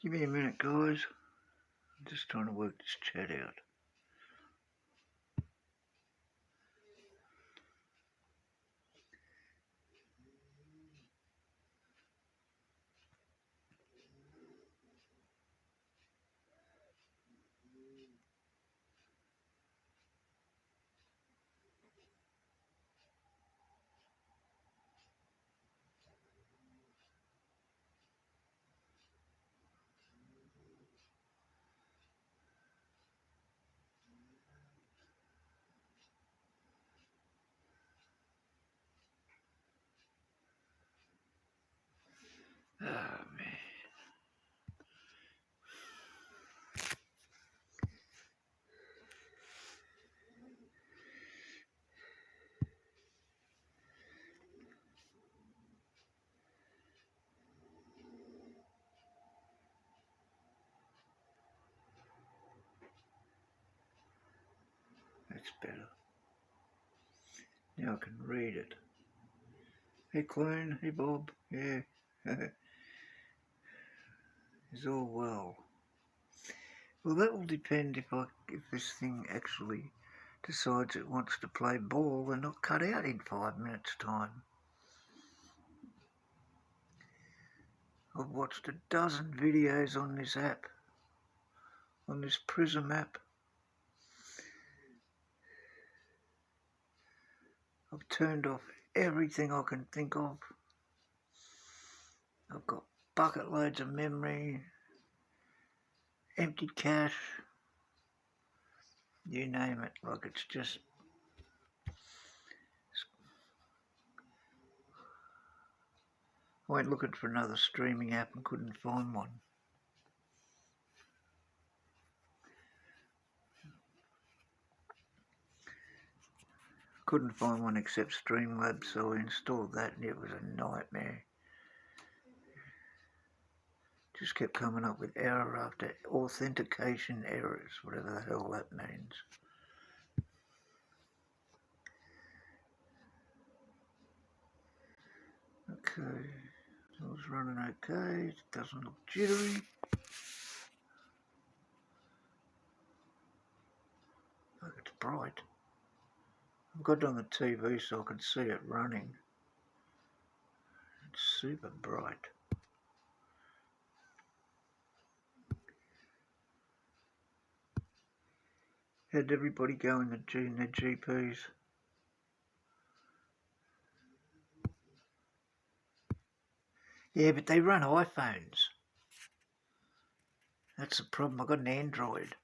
Give me a minute, guys. I'm just trying to work this chat out. Oh, man. That's better. Now I can read it. Hey, Clune. Hey, Bob. Yeah. It's all well. Well, that will depend if this thing actually decides it wants to play ball and not cut out in 5 minutes' time. I've watched a dozen videos on this app, on this Prism app. I've turned off everything I can think of. I've got bucket loads of memory, empty cache, you name it. Like, it's just... I went looking for another streaming app and couldn't find one. Couldn't find one except Streamlabs, so I installed that and it was a nightmare. Just kept coming up with error after authentication errors, whatever the hell that means. Okay, so it's running okay, it doesn't look jittery. Look, it's bright. I've got it on the TV so I can see it running. It's super bright. How'd everybody go in their GPs? Yeah, but they run iPhones. That's the problem. I've got an Android.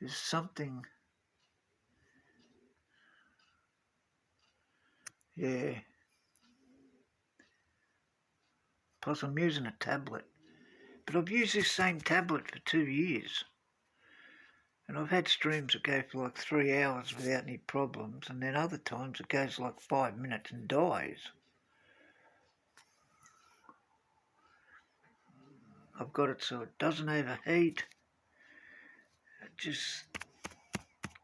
There's something... Yeah. Plus I'm using a tablet. But I've used this same tablet for 2 years. And I've had streams that go for like 3 hours without any problems, and then other times it goes like 5 minutes and dies. I've got it so it doesn't overheat. I just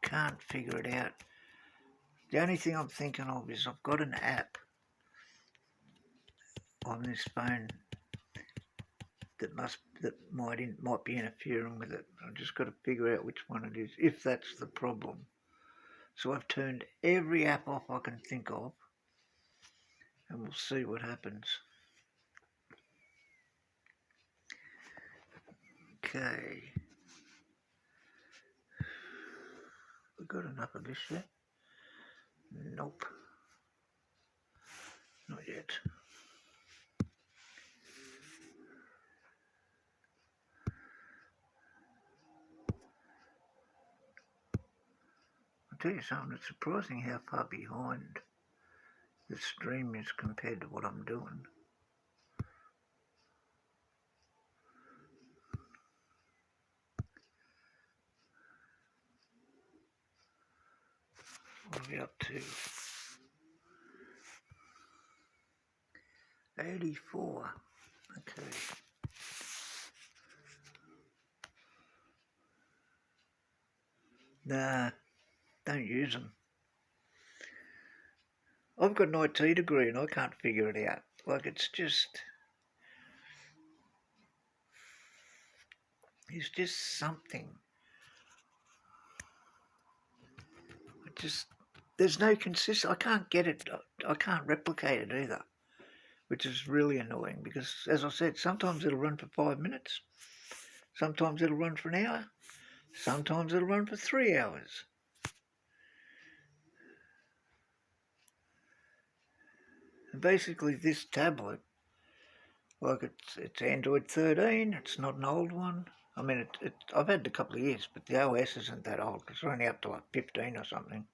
can't figure it out. The only thing I'm thinking of is I've got an app on this phone that might be interfering with it. I've just got to figure out which one it is, if that's the problem. So I've turned every app off I can think of, and we'll see what happens. Okay. We got enough of this yet? Nope. Not yet. I'll tell you something, it's surprising how far behind the stream is compared to what I'm doing. What are we up to? 84. Okay. Nah, don't use them. I've got an IT degree and I can't figure it out. Like it's just something. There's no consist. I can't get it. I can't replicate it either, which is really annoying because, as I said, sometimes it'll run for 5 minutes, sometimes it'll run for an hour, sometimes it'll run for 3 hours. And basically, this tablet, like it's Android 13. It's not an old one. I mean, I've had it a couple of years, but the OS isn't that old. It's only up to like 15 or something.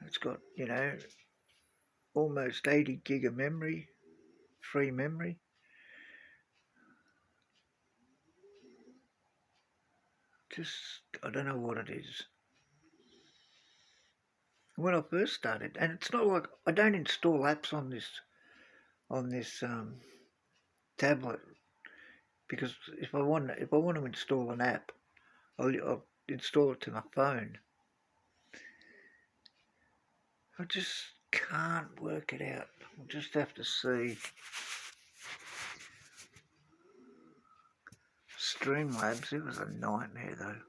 It's got, almost 80 gig of memory, free memory. I don't know what it is. When I first started, and it's not like I don't install apps on this tablet, because if I want to install an app, I'll install it to my phone. I just can't work it out. I'll just have to see. Streamlabs, it was a nightmare though.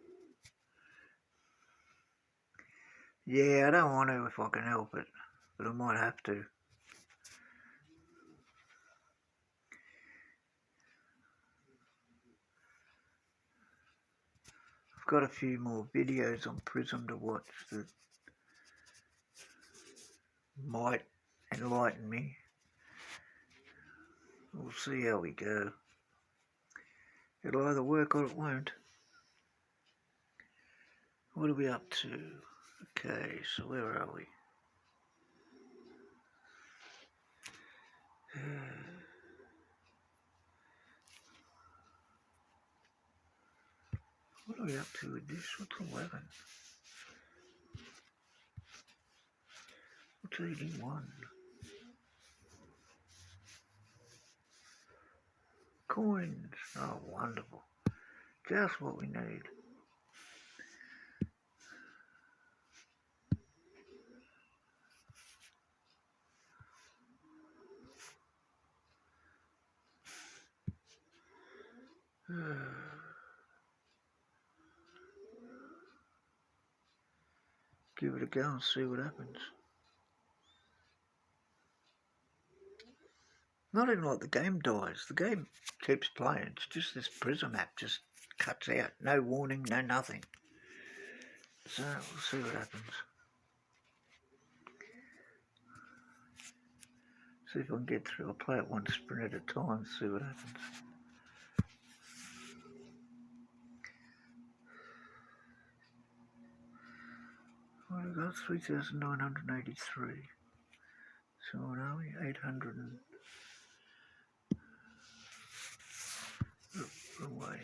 Yeah, I don't want to if I can help it, but I might have to. I've got a few more videos on Prism to watch that might enlighten me. We'll see how we go. It'll either work or it won't. What are we up to? Okay, so where are we? What are we up to with this? What's 11? What's 81? Coins. Oh, wonderful. Just what we need. Give it a go and see what happens. Not even like the game dies. The game keeps playing. It's just this Prism app just cuts out. No warning, no nothing. So we'll see what happens. See if I can get through. I'll play it one sprint at a time, see what happens. Well, we got 3,983. So what are we? 800 and... Oh, away.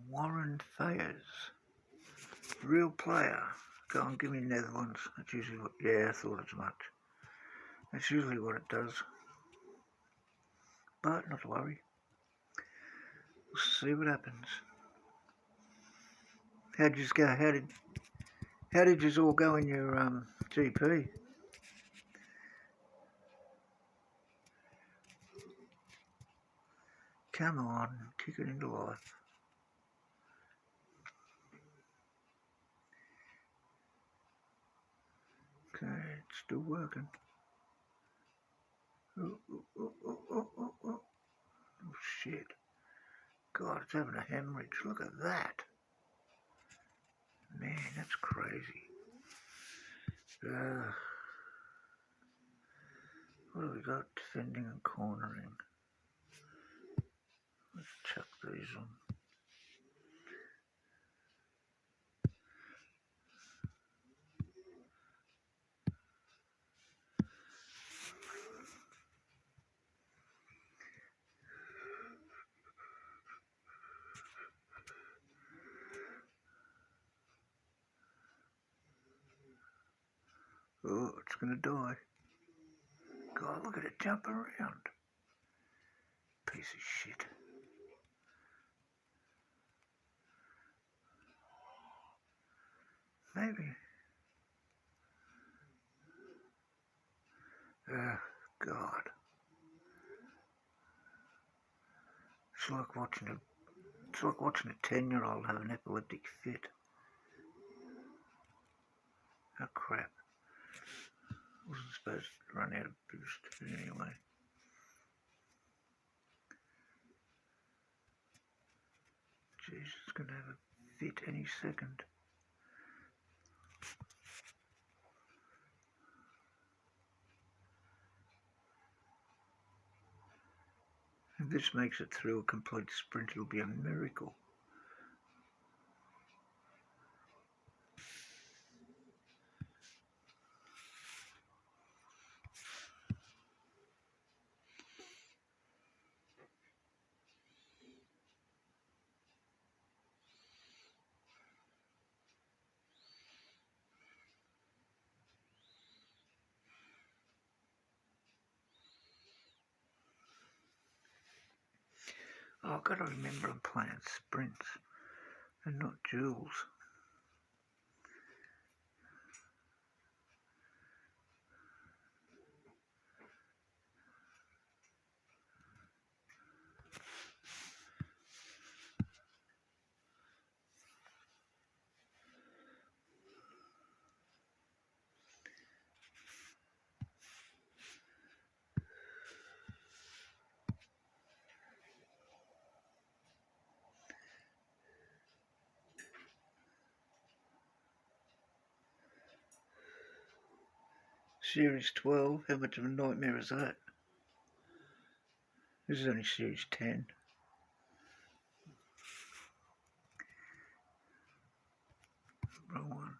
Warren Fayers. Real player. Go on, give me Netherlands. That's usually what... Yeah, I thought as much. That's usually what it does. But not to worry. We'll see what happens. How'd you go? How did you all go in your GP? Come on, kick it into life. Okay, it's still working. Oh, shit. God, it's having a hemorrhage. Look at that. Man, that's crazy. What have we got? Defending and cornering. Let's chuck these on. Oh, it's going to die. God, look at it jump around. Piece of shit. Maybe. Oh, God. It's like watching a 10-year-old have an epileptic fit. Oh, crap. I wasn't supposed to run out of boost, but anyway. Jeez, it's going to have a fit any second. If this makes it through a complete sprint, it'll be a miracle. Oh, I've got to remember I'm playing sprints and not joules. Series 12, how much of a nightmare is that? This is only Series 10. Wrong one.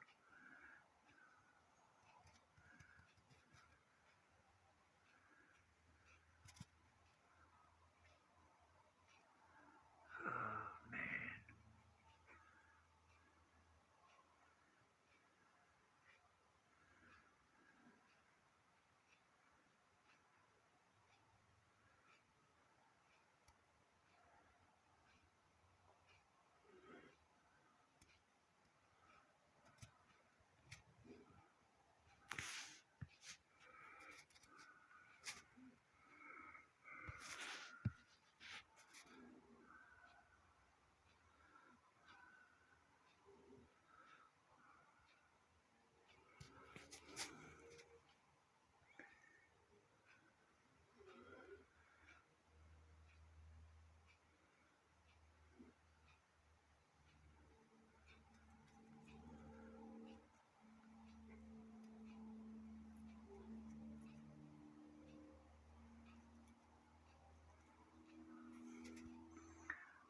Oh, man.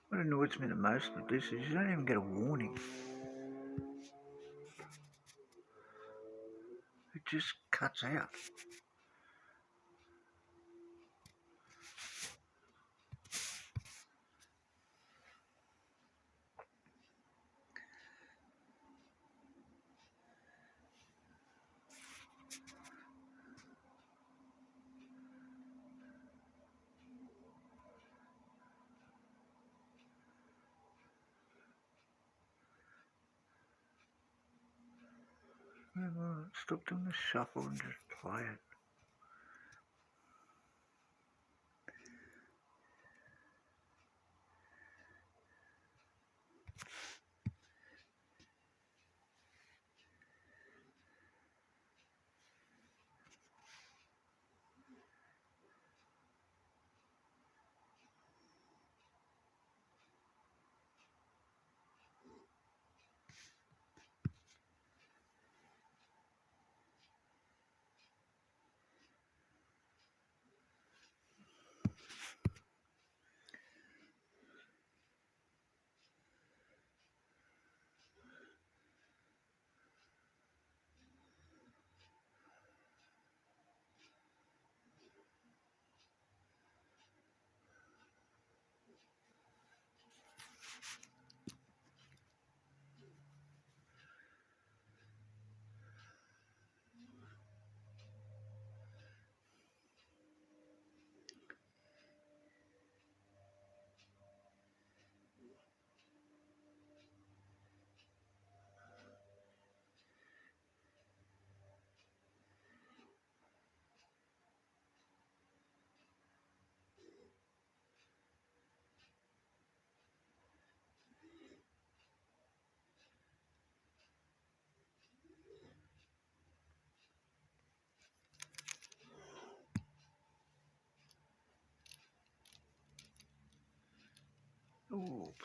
What annoys me the most with this is you don't even get a warning. It just cuts out. Well, stop doing the shuffle and just play it.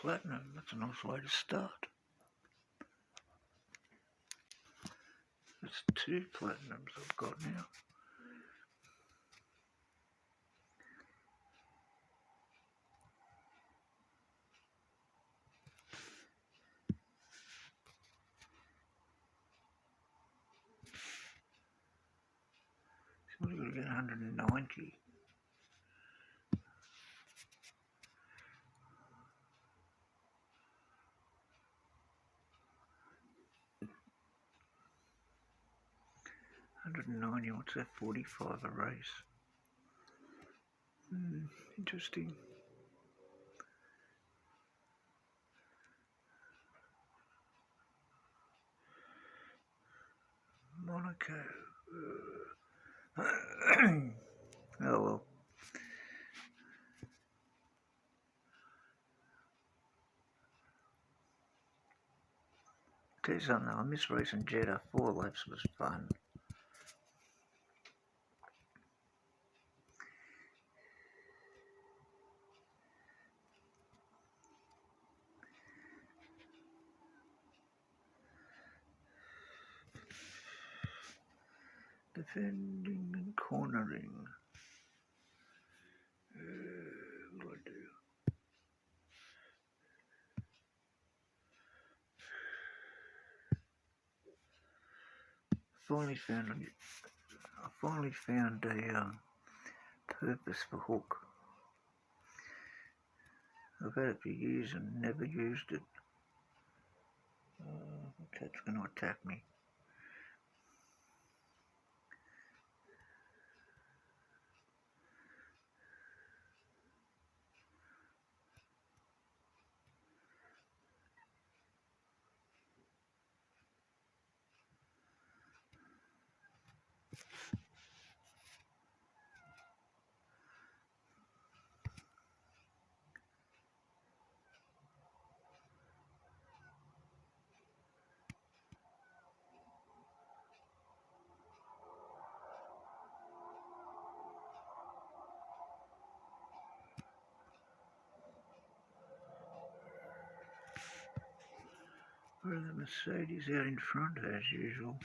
platinum. That's a nice way to start. That's 2 platinums I've got now. So we've got to get 190. What's that? 45 a race. Interesting. Monaco. Oh well. Tell you something though, I miss racing Jeddah. 4 laps was fun. Defending and cornering. What do I do? I finally found a purpose for hook. I've had it for years and never used it. Cat's going to attack me. Where are the Mercedes out in front as usual?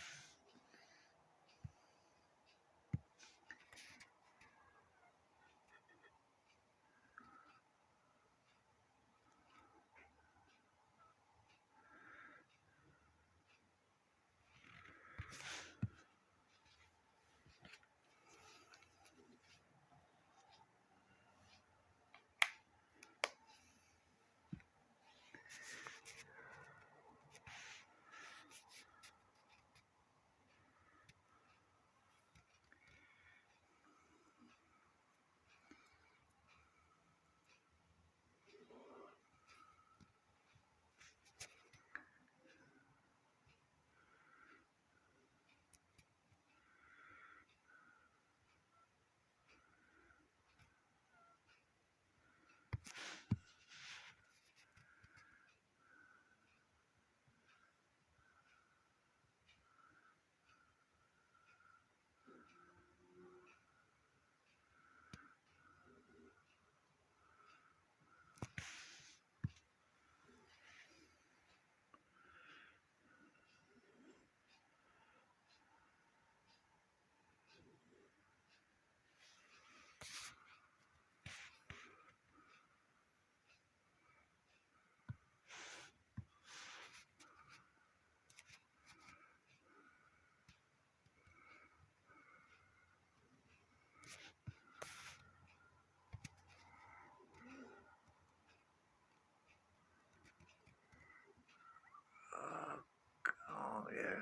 Oh yeah.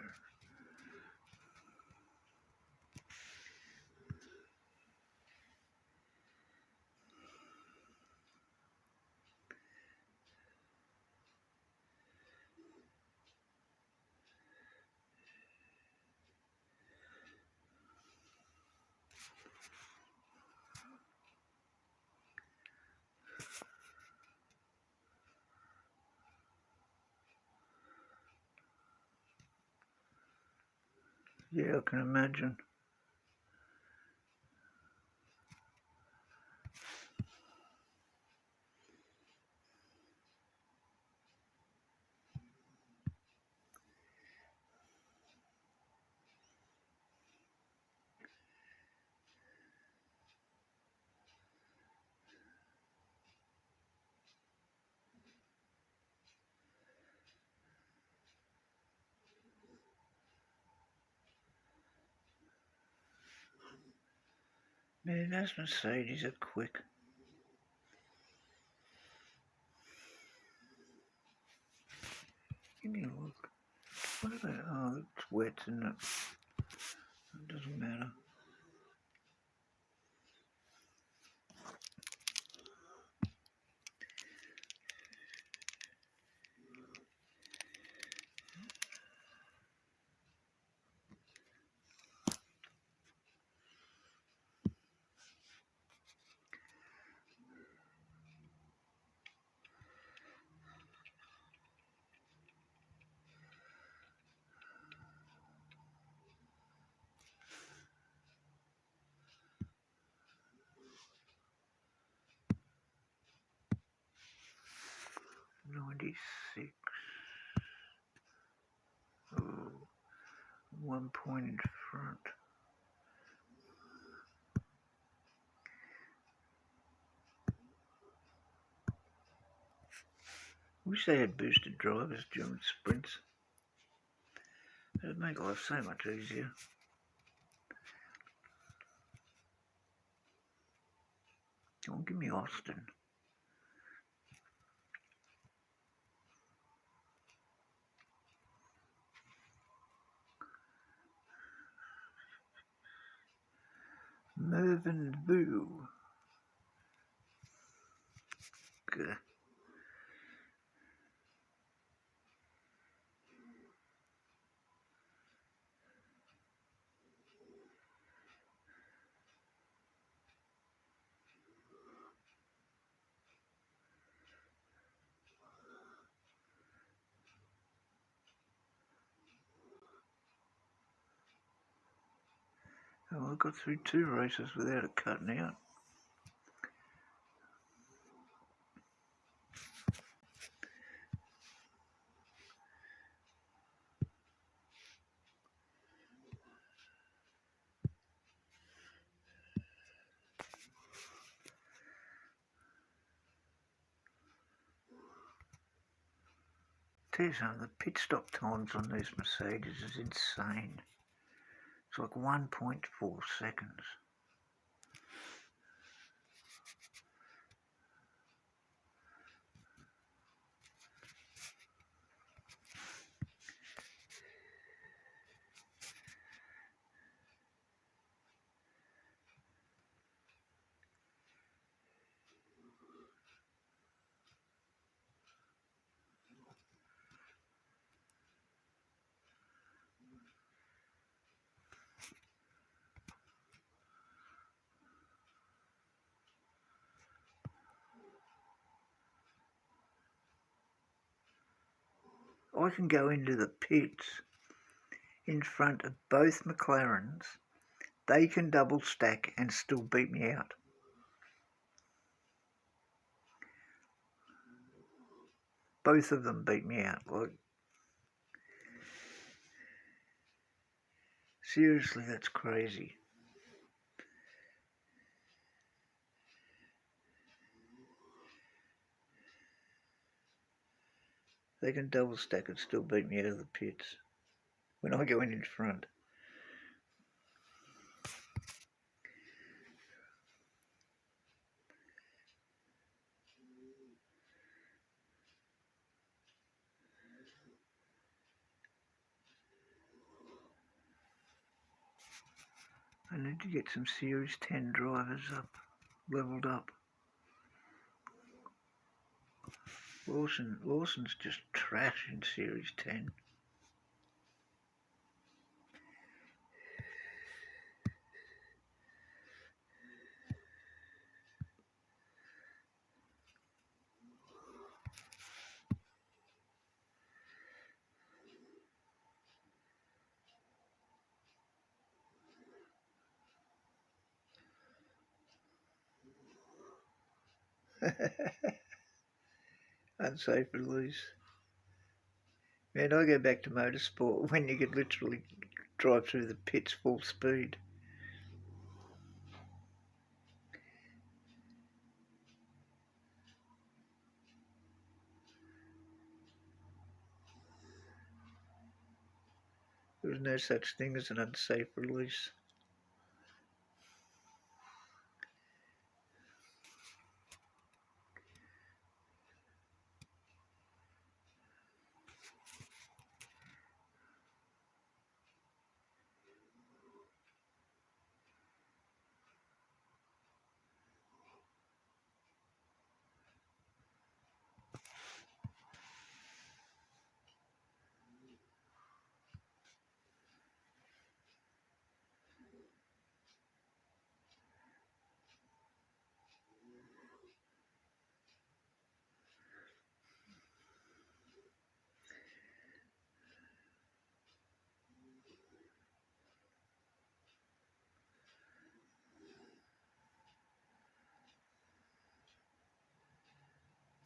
Yeah, I can imagine. Man, those Mercedes are quick. Give me a look. What are they? Oh, it's wet, isn't it? It doesn't matter. $96. Oh, 1 point in front. Wish they had boosted drivers during sprints. It'd make life so much easier. Come on, give me Austin. Mervyn Boo. Good. Oh, I got through 2 races without it cutting out. Tell you something, the pit stop times on these Mercedes is insane. It's like 1.4 seconds. I can go into the pits in front of both McLarens. They can double stack and still beat me out. Both of them beat me out. Like, seriously, that's crazy. They can double stack and still beat me out of the pits when I go in front. I need to get some Series 10 drivers up, leveled up. Lawson's just trash in Series 10. Unsafe release. Man, I go back to motorsport when you could literally drive through the pits full speed. There was no such thing as an unsafe release.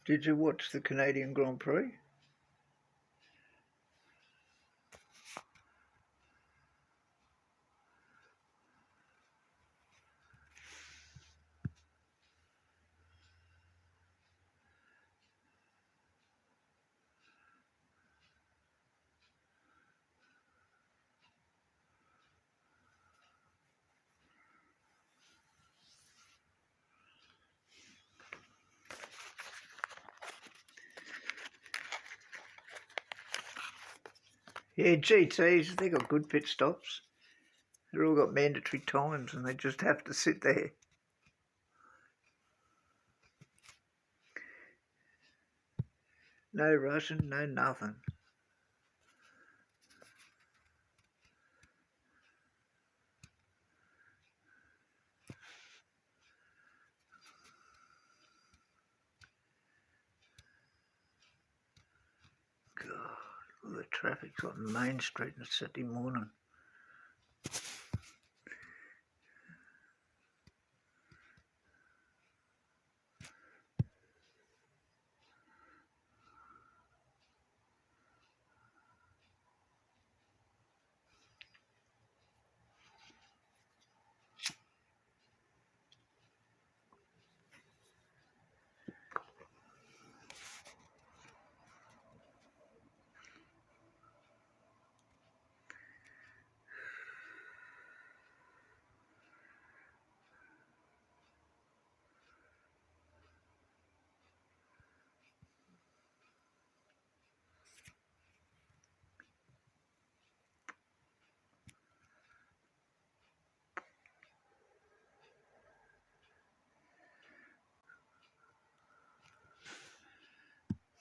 Did you watch the Canadian Grand Prix? Yeah, GTs, they got good pit stops. They've all got mandatory times and they just have to sit there. No rushing, no nothing. God, all the traffic's on Main Street on Saturday morning.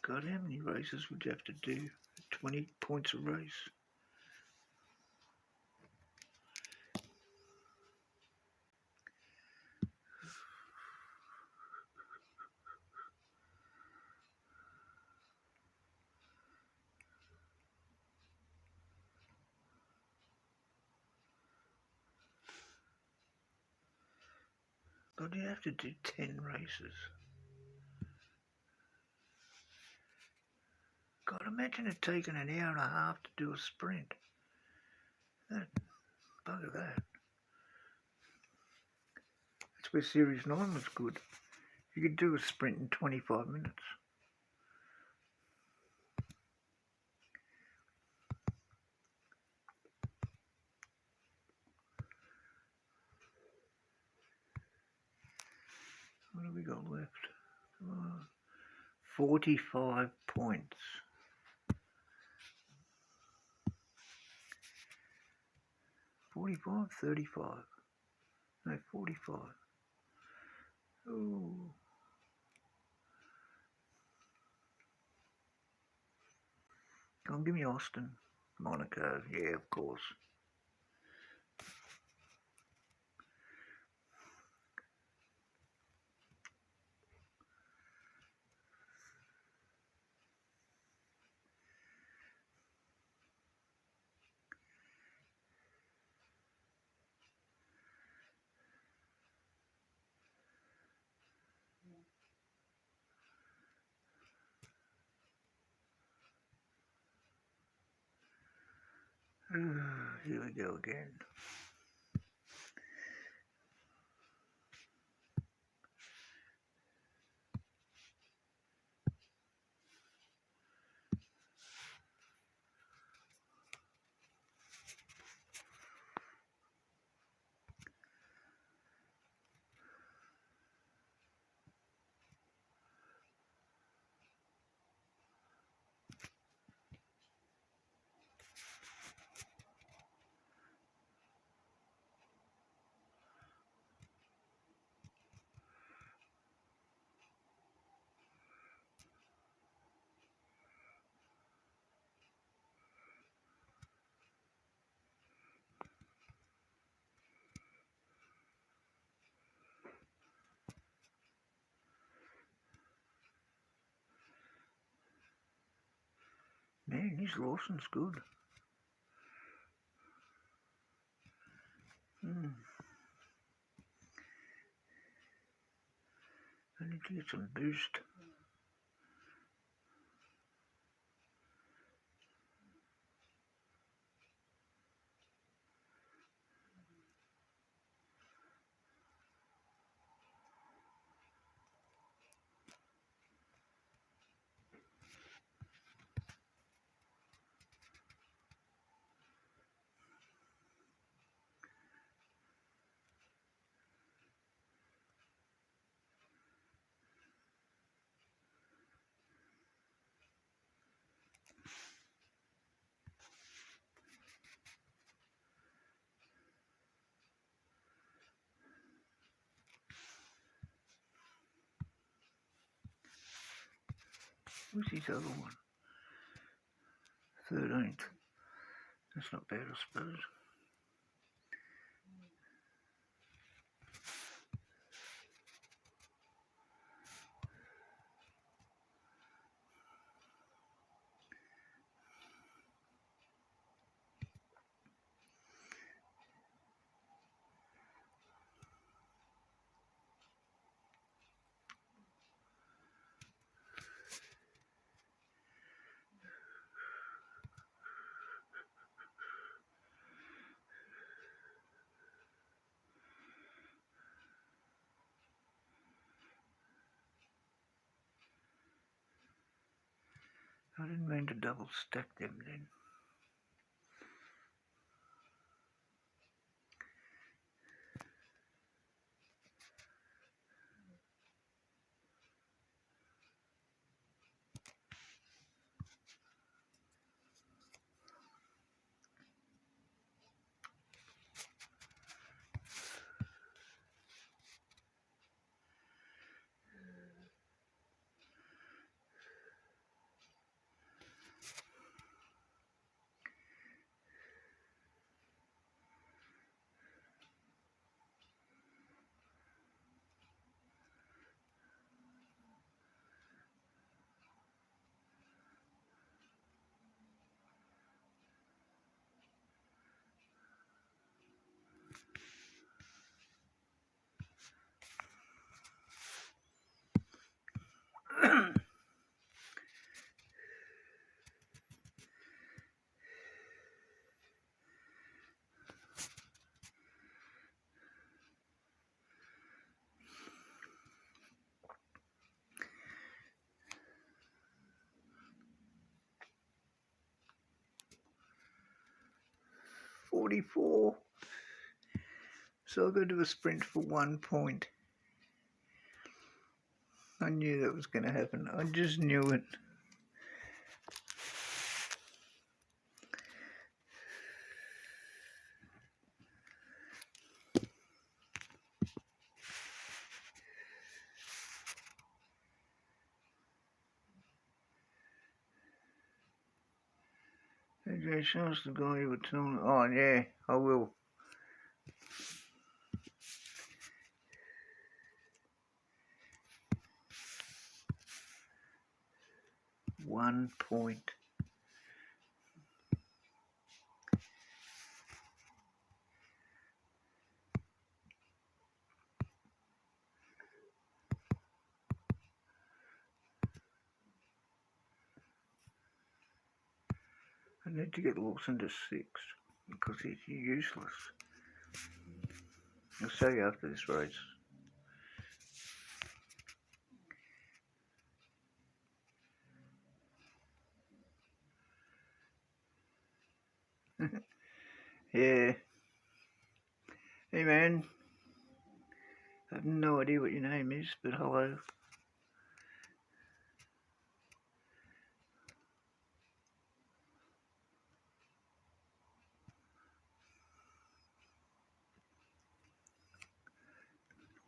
God, how many races would you have to do? 20 points a race? God, you have to do 10 races. God, imagine it taking an hour and a half to do a sprint. Bugger that. That's where Series 9 was good. You could do a sprint in 25 minutes. What have we got left? 45 points. 45, 35. No, 45. Ooh. Come on, give me Austin. Monaco, yeah, of course. Here we go again. Man, his Lawson's good. I need to get some boost. What's his other one? 13th. That's not bad, I suppose. I didn't mean to double stack them then. $44. So I'll go to a sprint for 1 point. I knew that was going to happen. I just knew it. AJ, show us the guy you were telling. Oh, yeah, I will. One point. I need to get Lawson to 6 because he's useless. I'll show you after this race. Yeah. Hey man. I have no idea what your name is, but hello.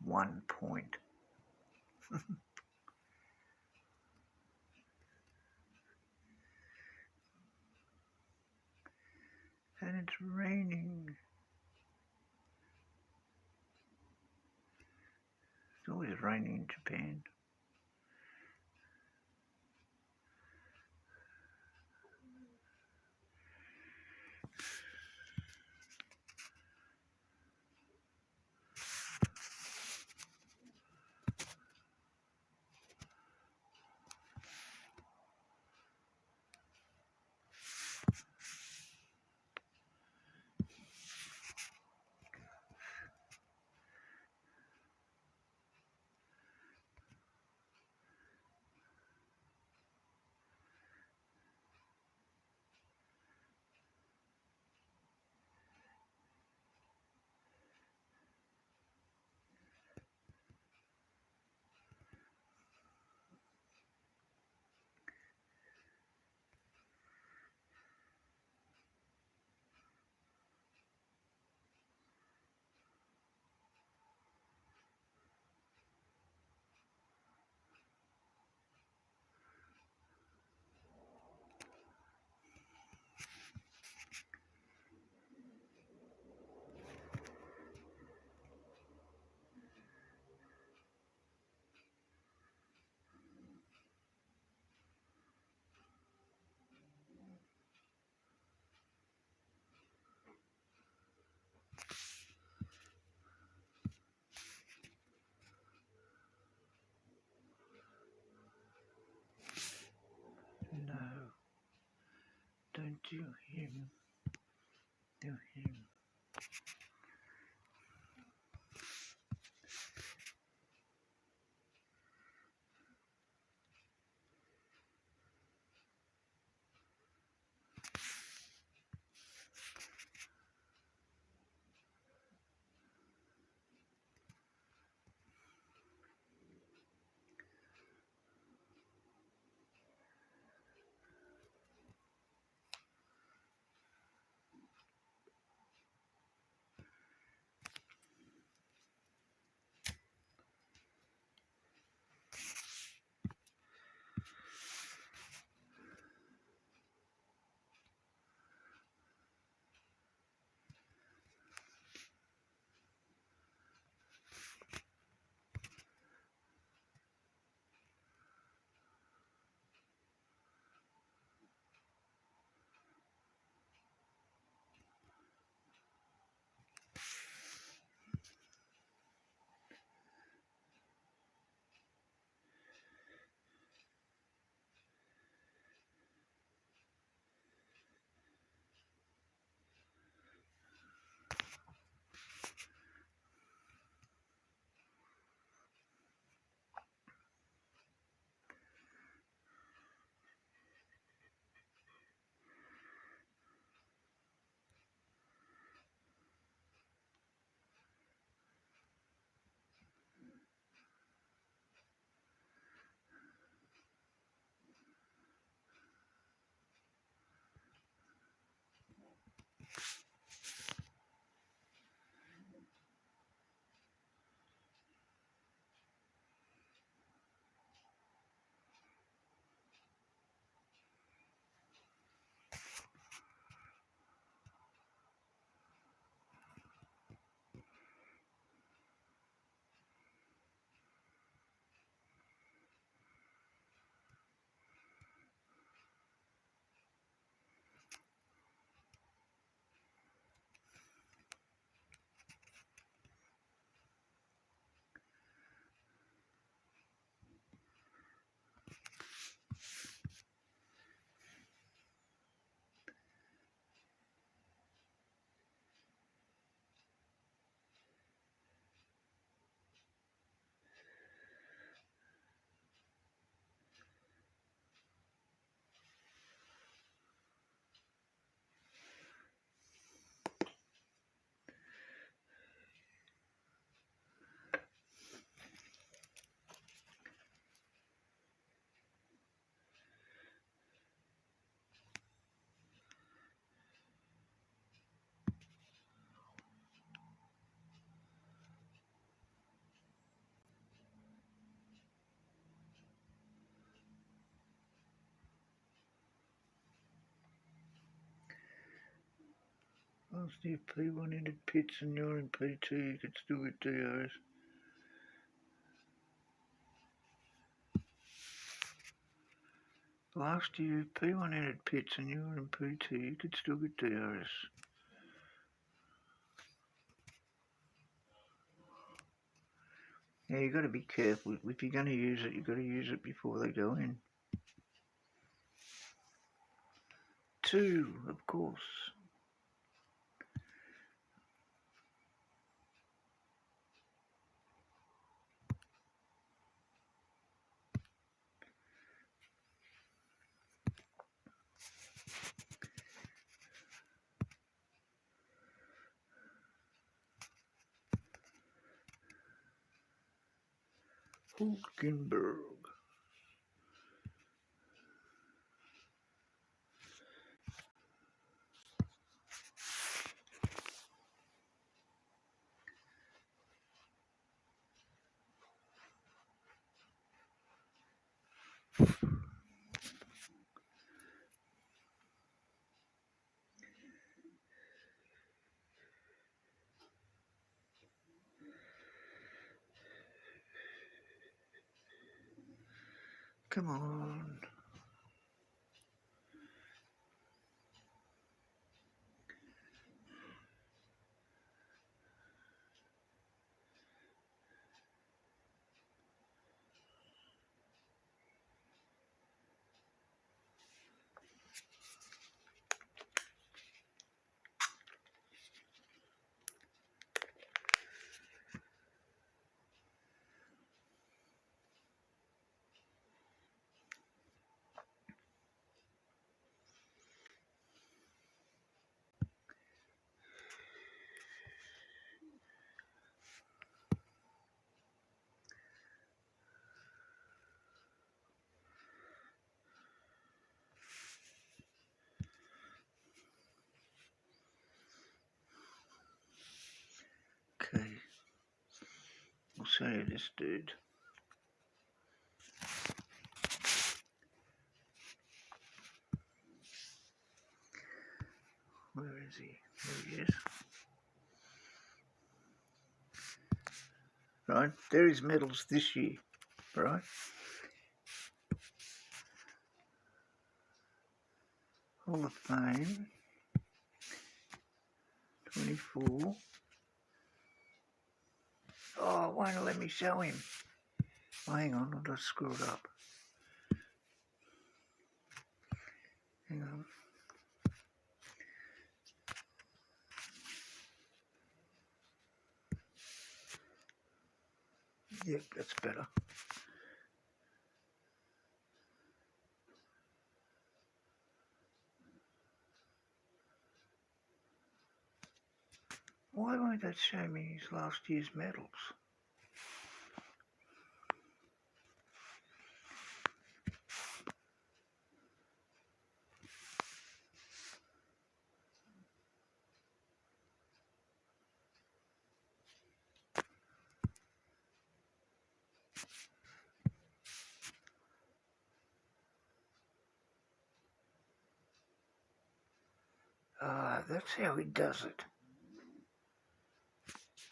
One point. And it's raining. It's always raining in Japan. Do him. Do him. Asked if P1 entered pits and you're in P2, you could still get DRS. Last year, if P1 entered pits and you were in P2, you could still get DRS. Yeah, you got to be careful. If you're going to use it, you've got to use it before they go in. 2, of course. Hulkenberg. Come on. show you this dude. Where is he? There he is. Right, there is medals this year, right? Hall of Fame, 24. Oh, it won't let me show him. Oh, hang on, I'll just screw it up. Hang on. Yep, that's better. Why won't that show me his last year's medals? That's how he does it.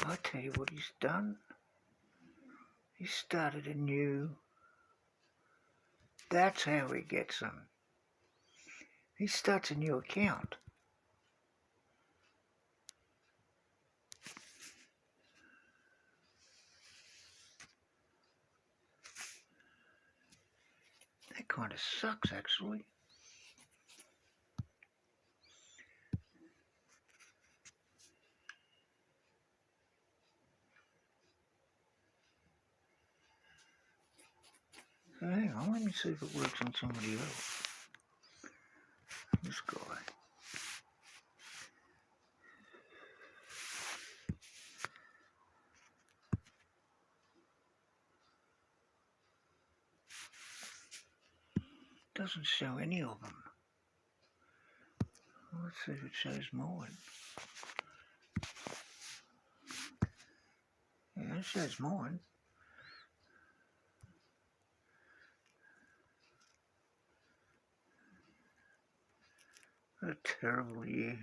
I tell you what he's done. He started a new... That's how he gets them. He starts a new account. That kind of sucks, actually. So hang on, let me see if it works on somebody else. This guy. Doesn't show any of them. Let's see if it shows mine. Yeah, it shows mine. What a terrible year.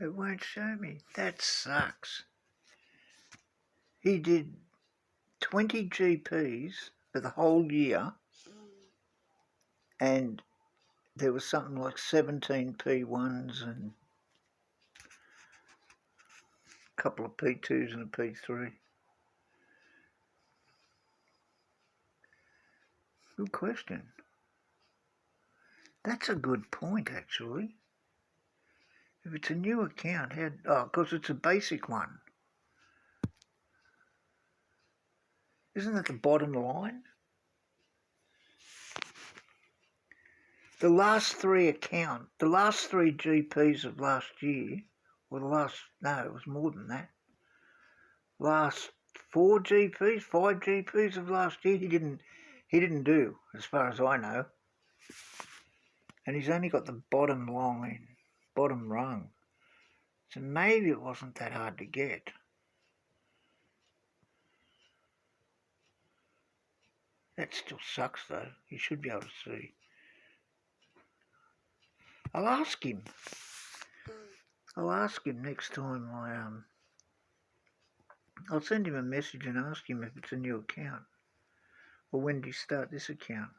It won't show me. That sucks. He did 20 GPs for the whole year, and there was something like 17 P1s and a couple of P2s and a P3. Good question. That's a good point, actually. If it's a new account, because it's a basic one. Isn't that the bottom line? The last three GPs of last year, or it was more than that. Last 5 GPs of last year, he didn't do, as far as I know. And he's only got the bottom rung. So maybe it wasn't that hard to get. That still sucks though. You should be able to see. I'll ask him next time I'll send him a message and ask him if it's a new account. Or when did he start this account?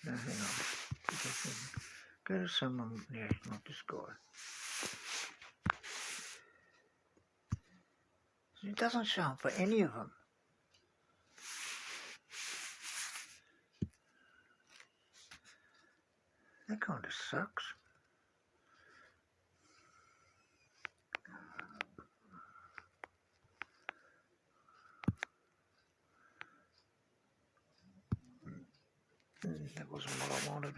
No, hang on. Go to someone, yeah, not this guy. It doesn't show up for any of them. That kind of sucks. That wasn't what I wanted.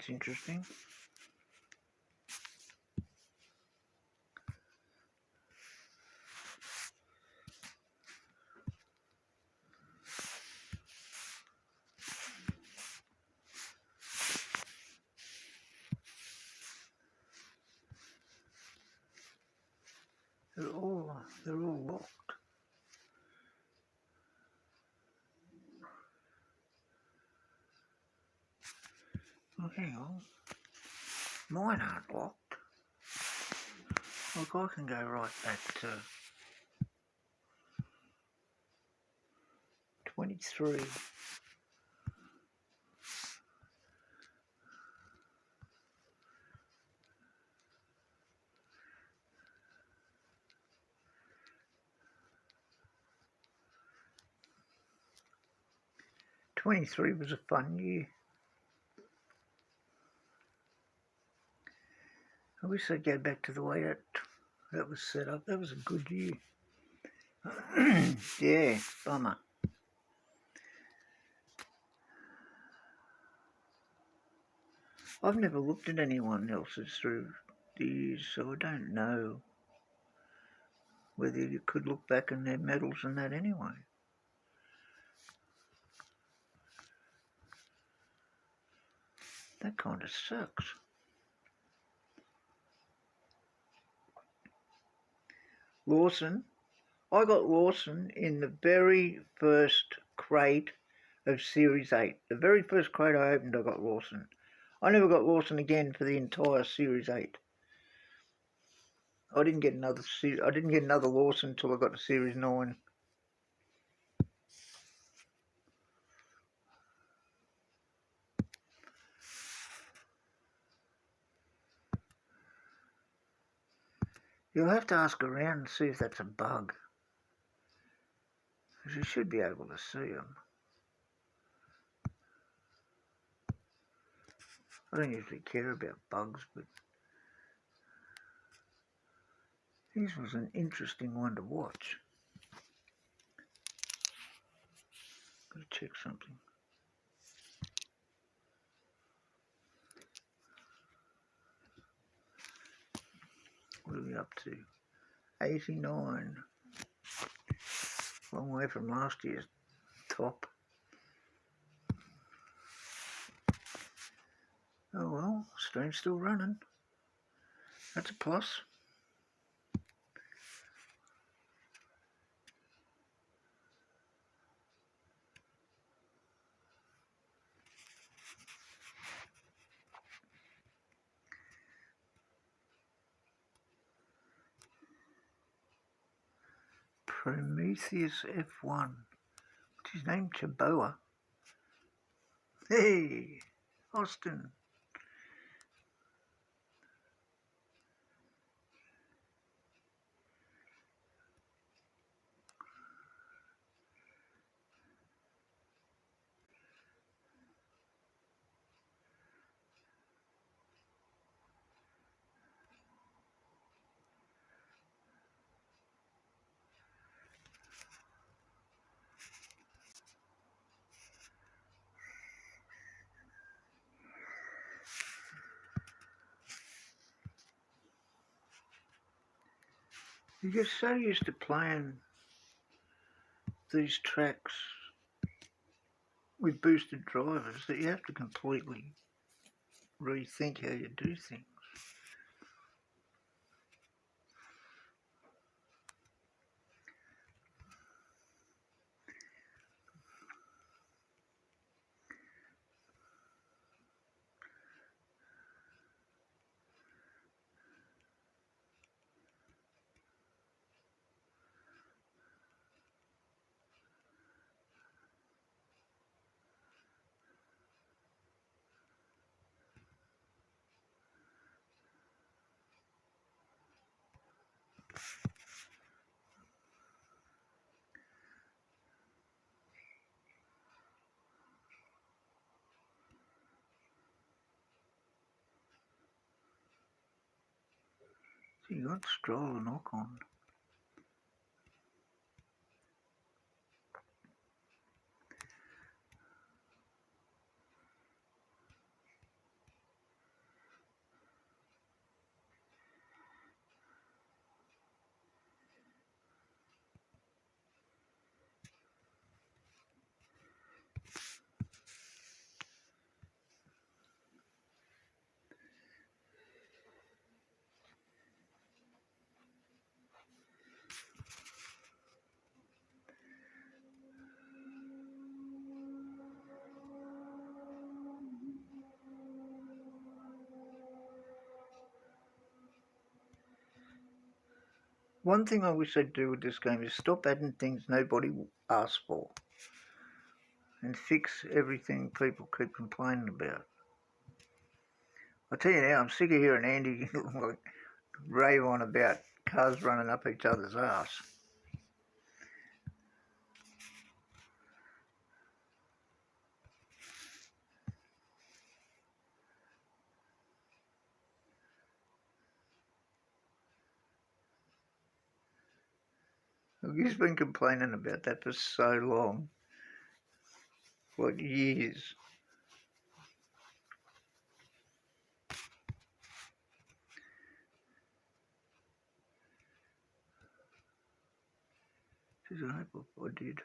That's interesting. They're all locked. Oh, hang on. Mine aren't locked. Look, I can go right back to 23. '23 was a fun year. I wish I'd go back to the way that was set up. That was a good year. Yeah, bummer. I've never looked at anyone else's through the years, so I don't know whether you could look back on their medals and that anyway. That kind of sucks. Lawson. I got Lawson in the very first crate of Series 8. The very first crate I opened, I got Lawson. I never got Lawson again for the entire Series 8. I didn't get another Lawson until I got to Series 9. You'll have to ask around and see if that's a bug, because you should be able to see them. I don't usually care about bugs, but this was an interesting one to watch. Gotta check something. What are we up to? 89. Long way from last year's top. Oh well, stream's still running. That's a plus. Prometheus F1. What's his name? Chaboa. Hey, Austin. You get so used to playing these tracks with boosted drivers that you have to completely rethink how you do things. So you got Stroll and Ocon. One thing I wish they'd do with this game is stop adding things nobody asks for and fix everything people keep complaining about. I tell you now, I'm sick of hearing Andy rave on about cars running up each other's arse. He's been complaining about that for so long. What, years? Jeez, I hope I did.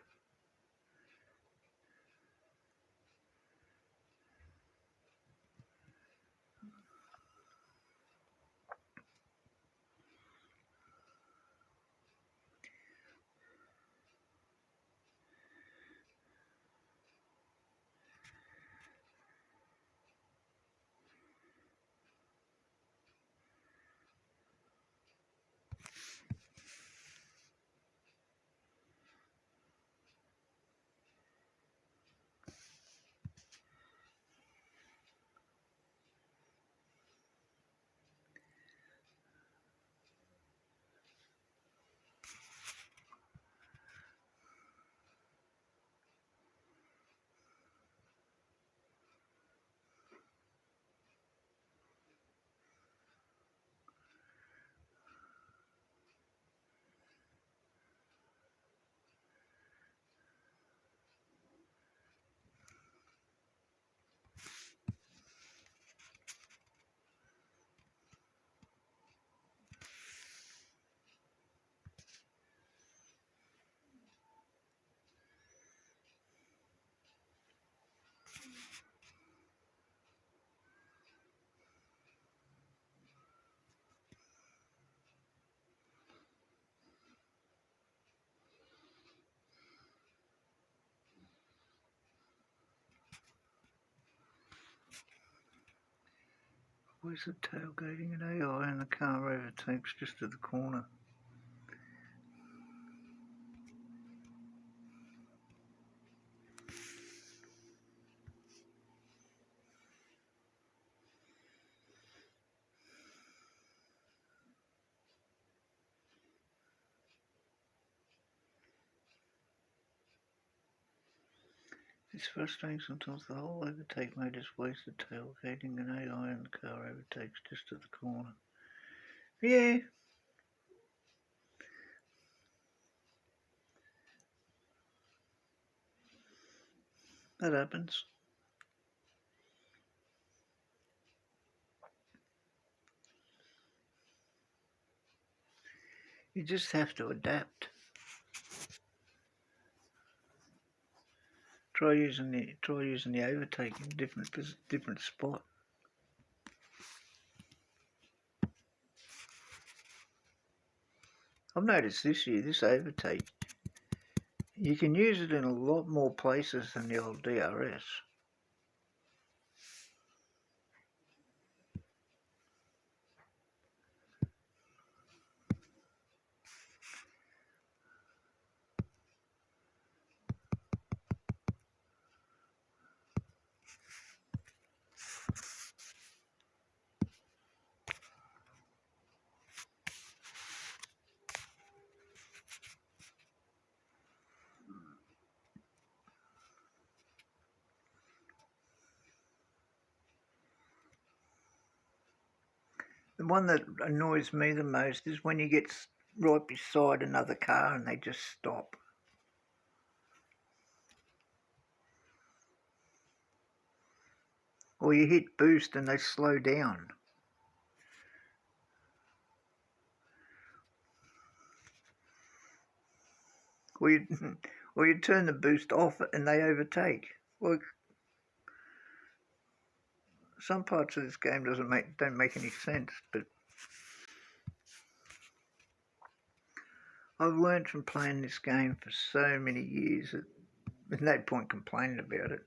Where's the tailgating at AI and the car overtakes just at the corner? It's frustrating sometimes. The whole overtake mode is wasted tailgating and AI and the car overtakes just at the corner. Yeah. That happens. You just have to adapt. Try using the overtake in different spot. I've noticed this year, this overtake, you can use it in a lot more places than the old DRS. The one that annoys me the most is when you get right beside another car and they just stop. Or you hit boost and they slow down. Or you, or you turn the boost off and they overtake. Well, some parts of this game don't make any sense, but I've learned from playing this game for so many years that there's no point complaining about it.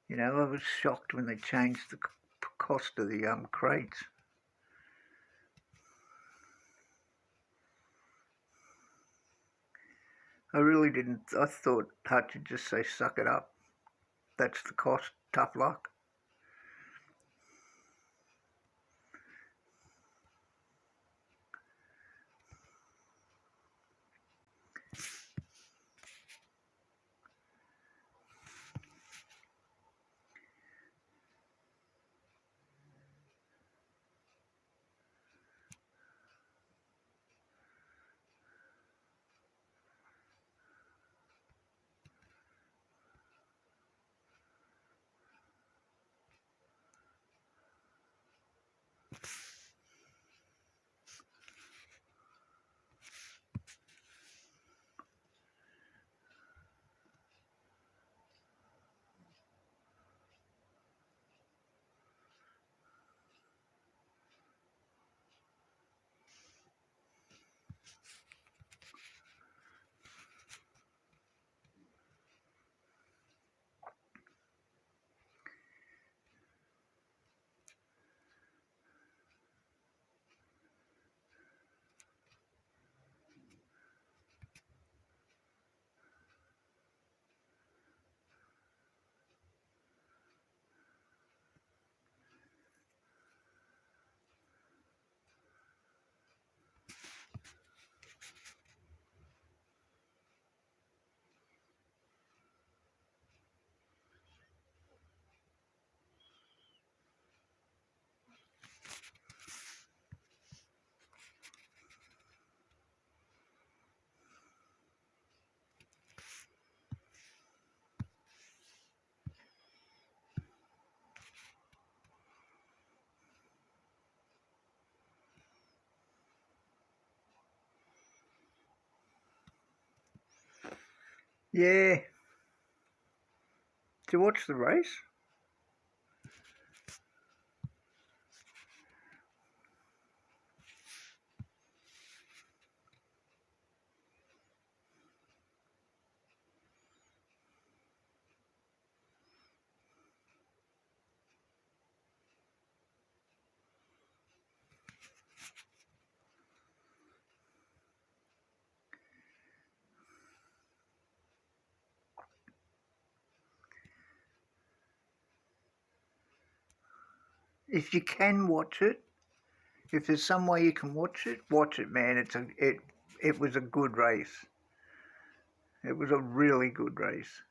You know, I was shocked when they changed the cost of the crates. I really didn't. I thought Hutch would just say, suck it up. That's the cost. Tough luck. Yeah. Did you watch the race? If you can watch it, if there's some way you can watch it, man. It was a good race. It was a really good race.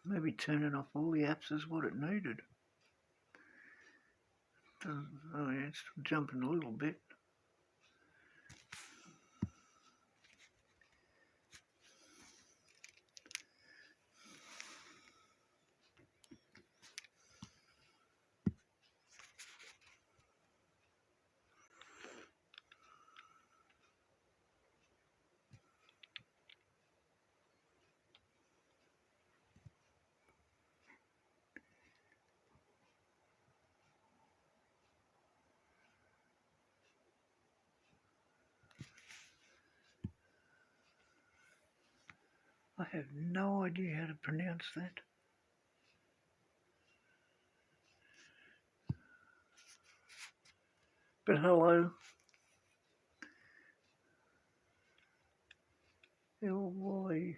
Maybe turning off all the apps is what it needed. Oh yeah, it's jumping a little bit. I have no idea how to pronounce that. But hello. L-Y.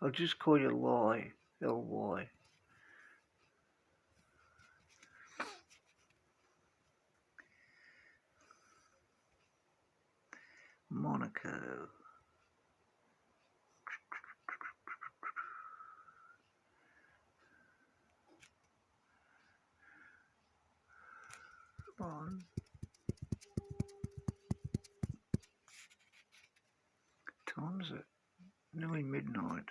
I'll just call you Lie. L-Y. Monaco. Come on. Time's it? Nearly midnight.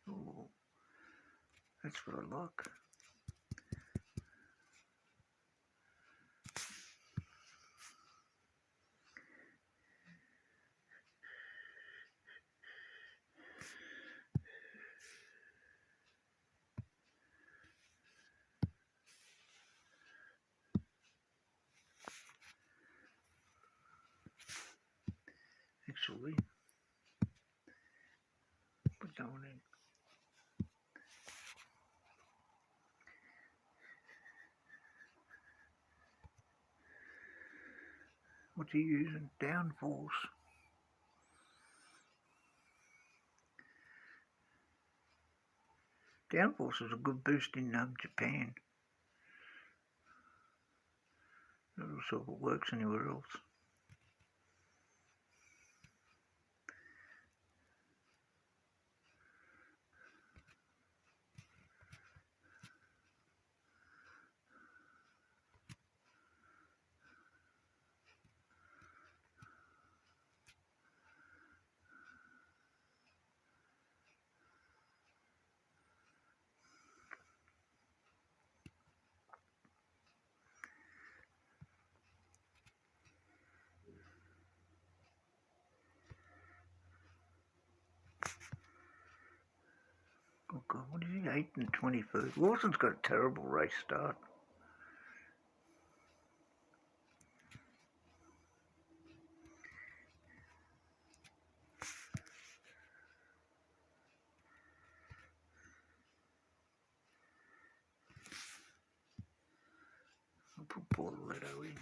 Oh, that's what I like. Actually, put that one in. What are you using? Downforce. Downforce is a good boost in Japan. I'm not sure if it works anywhere else. Oh God, what is he? 8 and 21st. Lawson's got a terrible race start. I'll put Bortoletto in.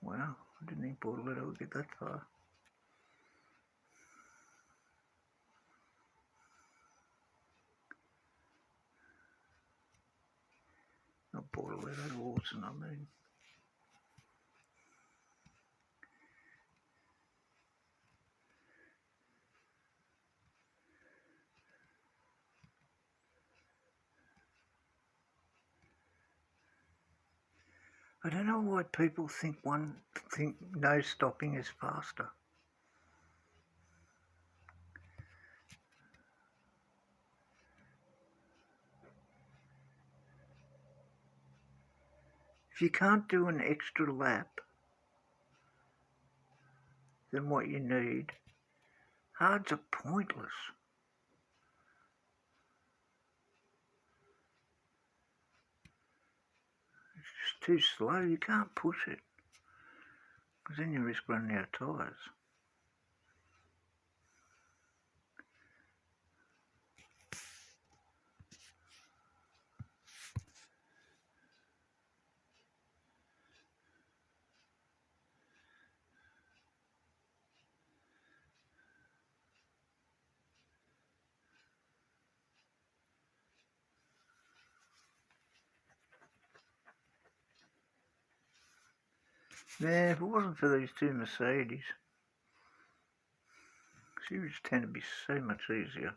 Wow, I didn't think Bortoletto would get that far. Not Bortoletto, Lawson, I mean. I don't know why people think no stopping is faster. If you can't do an extra lap, than what you need. Hards are pointless. It's just too slow. You can't push it, because then you risk running out of tyres. Yeah, if it wasn't for these two Mercedes, she would tend to be so much easier.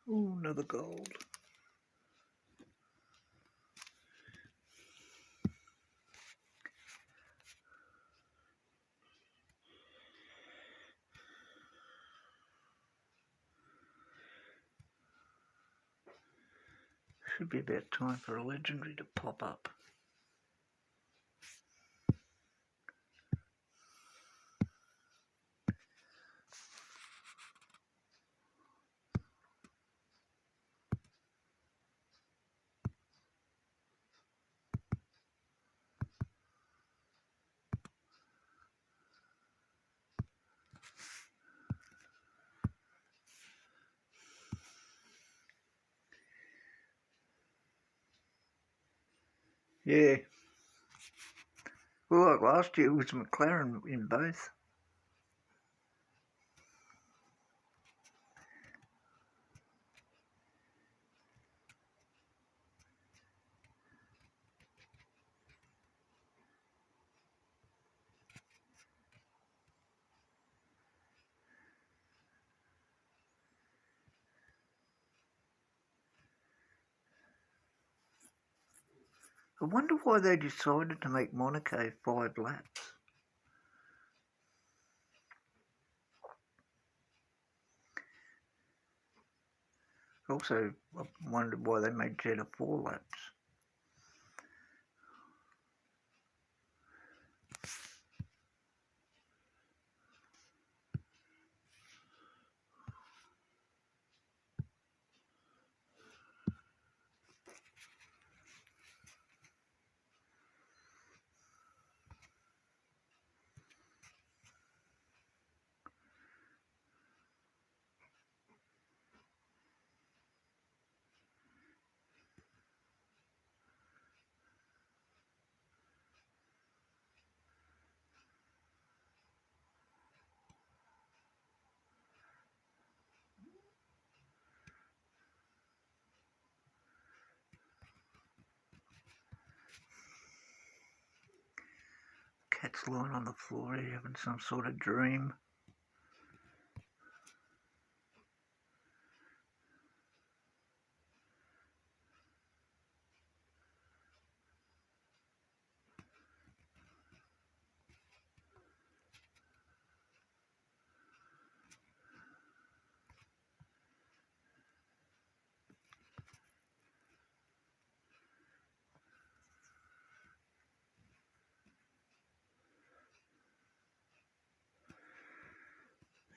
Oh, another gold. Should be about time for a legendary to pop up. Yeah. Well, like last year, it was McLaren in both. I wonder why they decided to make Monaco 5 laps. Also, I wondered why they made Jeddah 4 laps. Cat's lying on the floor here having some sort of dream.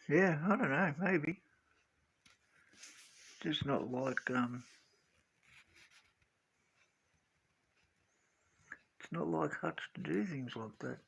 Yeah, I don't know, maybe. Just not like, it's not like Hutch to do things like that.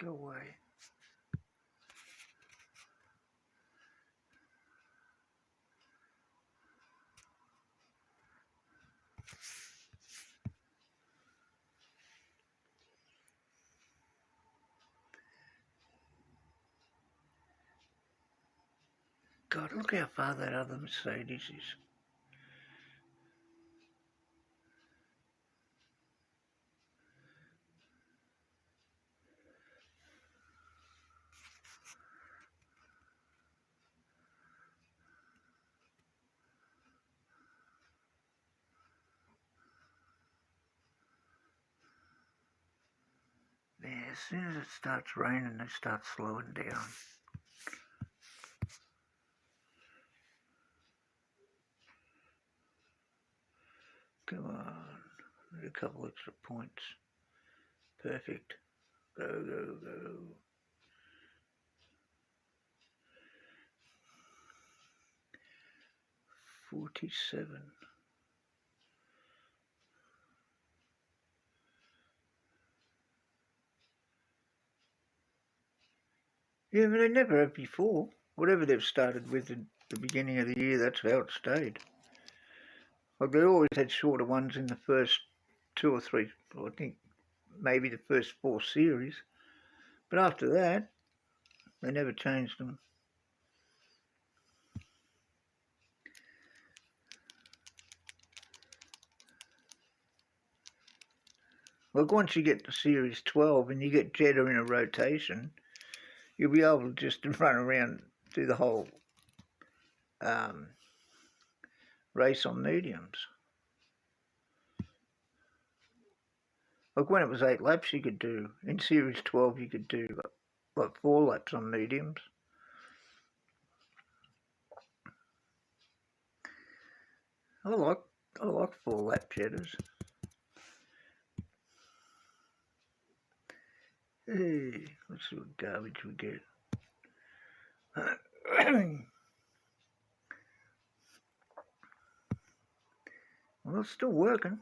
Go away. God, look how far that other Mercedes is. Yeah, as soon as it starts raining, they start slowing down. Come on, a couple extra points. Perfect. Go, go, go. 47. Yeah, but they never have before. Whatever they've started with at the beginning of the year, that's how it stayed. Like they always had shorter ones in the first 2 or 3, I think maybe the first 4 series. But after that, they never changed them. Like once you get to Series 12 and you get Jetta in a rotation, you'll be able to just run around through the whole race on mediums. Like when it was 8 laps, you could do, in Series 12, you could do like 4 laps on mediums. I like 4-lap Jettas. Hey, let's see what garbage we get. Well, it's still working.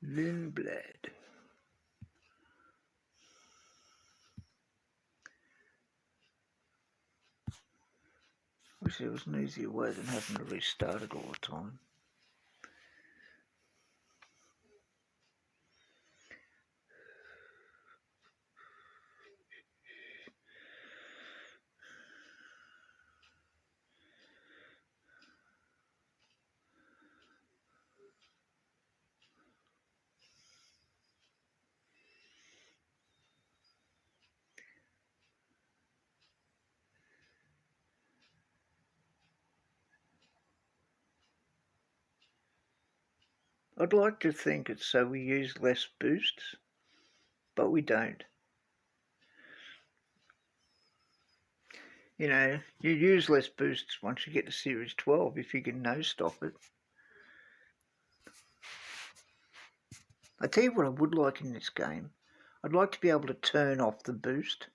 Lindblad. Wish there was an easier way than having to restart it all the time. I'd like to think it's so we use less boosts, but we don't. You know, you use less boosts once you get to Series 12 if you can no-stop it. I tell you what I would like in this game. I'd like to be able to turn off the boost.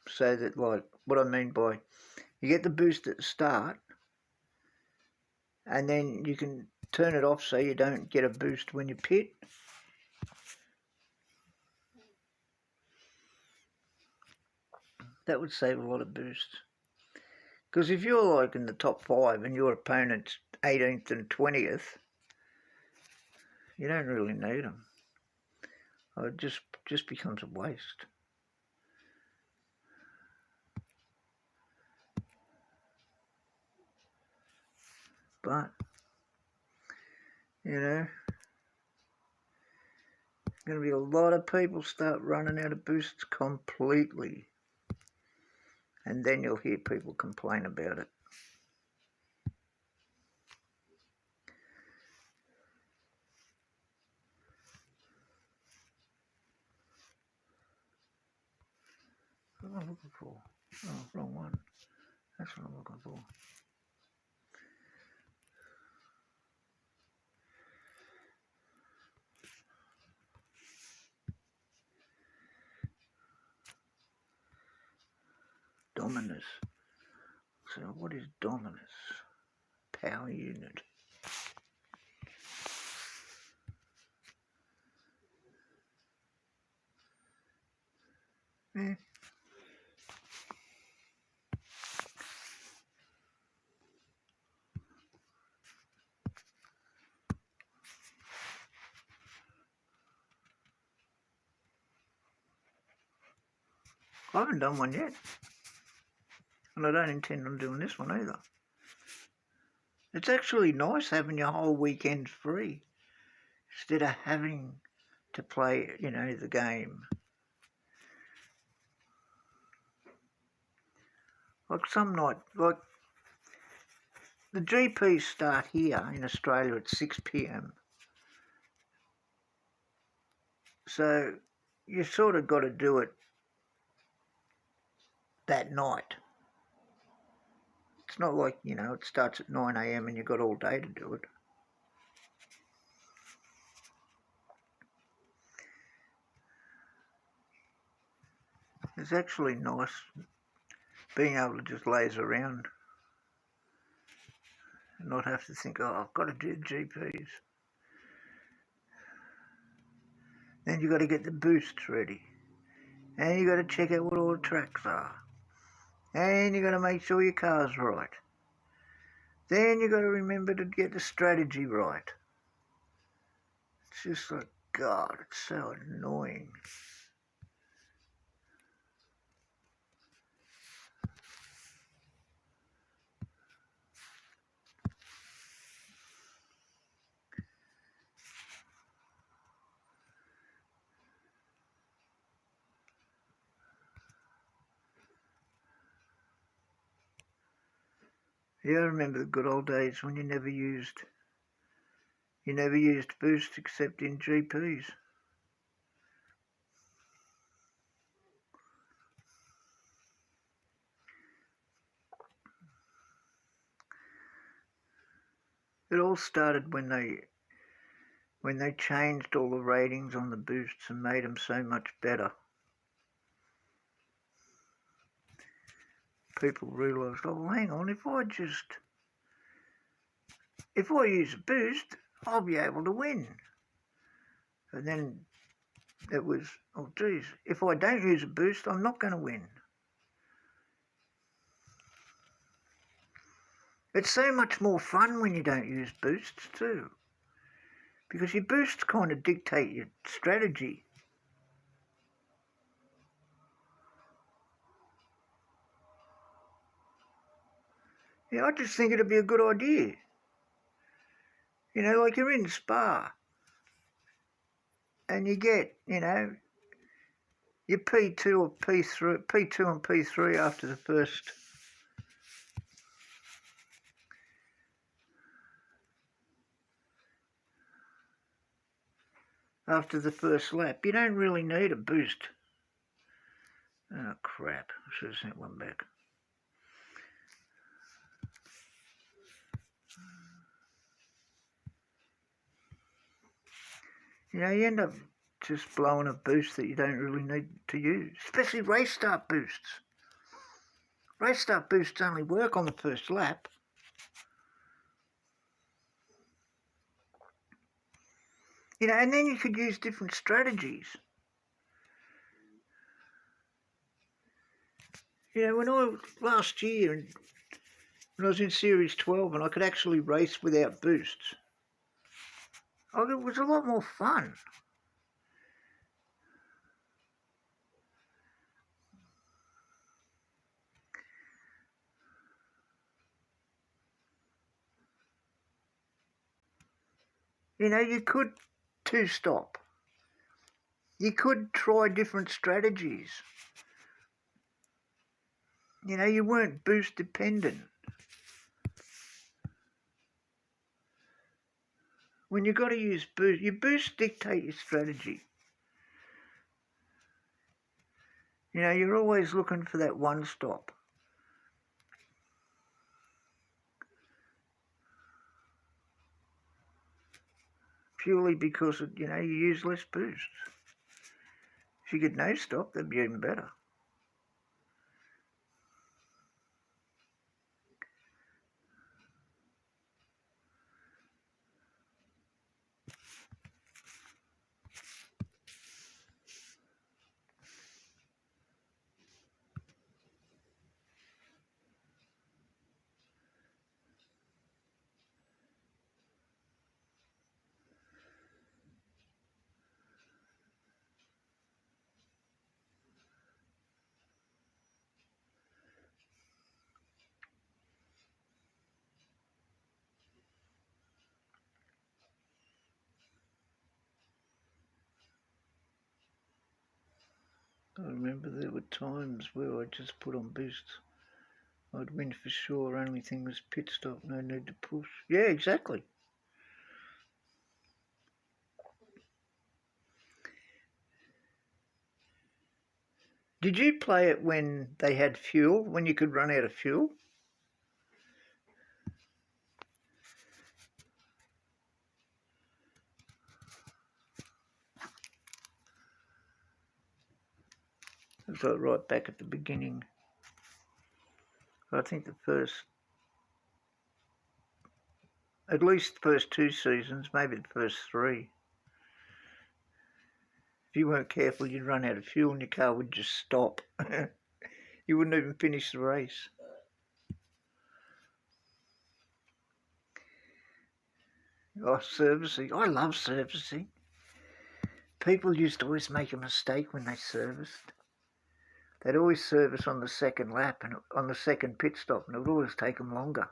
So that, like, what I mean by, you get the boost at the start, and then you can turn it off so you don't get a boost when you pit. That would save a lot of boosts. Because if you're like in the top 5 and your opponent's 18th and 20th, you don't really need them. It just becomes a waste. But, you know, there's going to be a lot of people start running out of boosts completely. And then you'll hear people complain about it. What am I looking for? Oh, wrong one. That's what I'm looking for. Dominus. So what is Dominus? Power unit. Yeah. I haven't done one yet. And I don't intend on doing this one either. It's actually nice having your whole weekend free instead of having to play, the game. Like some night, like the GPs start here in Australia at 6 p.m. So you sort of got to do it that night. It's not like, it starts at 9 a.m. and you've got all day to do it. It's actually nice being able to just laze around and not have to think, oh, I've got to do GPs. Then you've got to get the boosts ready. And you've got to check out what all the tracks are. And you've got to make sure your car's right. Then you've got to remember to get the strategy right. It's just like, God, it's so annoying. Yeah, I remember the good old days when you never used boost except in GPs. It all started when they changed all the ratings on the boosts and made them so much better. People realised, oh, hang on, if I use a boost, I'll be able to win. And then it was, oh, geez, if I don't use a boost, I'm not going to win. It's so much more fun when you don't use boosts too, because your boosts kind of dictate your strategy. Yeah, I just think it'd be a good idea. Like you're in Spa and you get, your P2 or P3, P2 and P3 after the first lap. You don't really need a boost. Oh, crap. I should have sent one back. You end up just blowing a boost that you don't really need to use, especially race start boosts. Race start boosts only work on the first lap. And then you could use different strategies. Last year, when I was in Series 12 and I could actually race without boosts, it was a lot more fun. You could two-stop. You could try different strategies. You weren't boost dependent. When you got to use boost, your boosts dictate your strategy. You're always looking for that one stop. Purely because, you use less boosts. If you get no stop, that'd be even better. I remember there were times where I just put on boosts. I'd win for sure, only thing was pit stop, no need to push. Yeah, exactly. Did you play it when they had fuel, when you could run out of fuel? It was like right back at the beginning. I think the first, at least the first 2 seasons, maybe the first 3. If you weren't careful, you'd run out of fuel and your car would just stop. You wouldn't even finish the race. Oh, servicing. I love servicing. People used to always make a mistake when they serviced. They'd always service on the second lap and on the second pit stop, and it would always take them longer.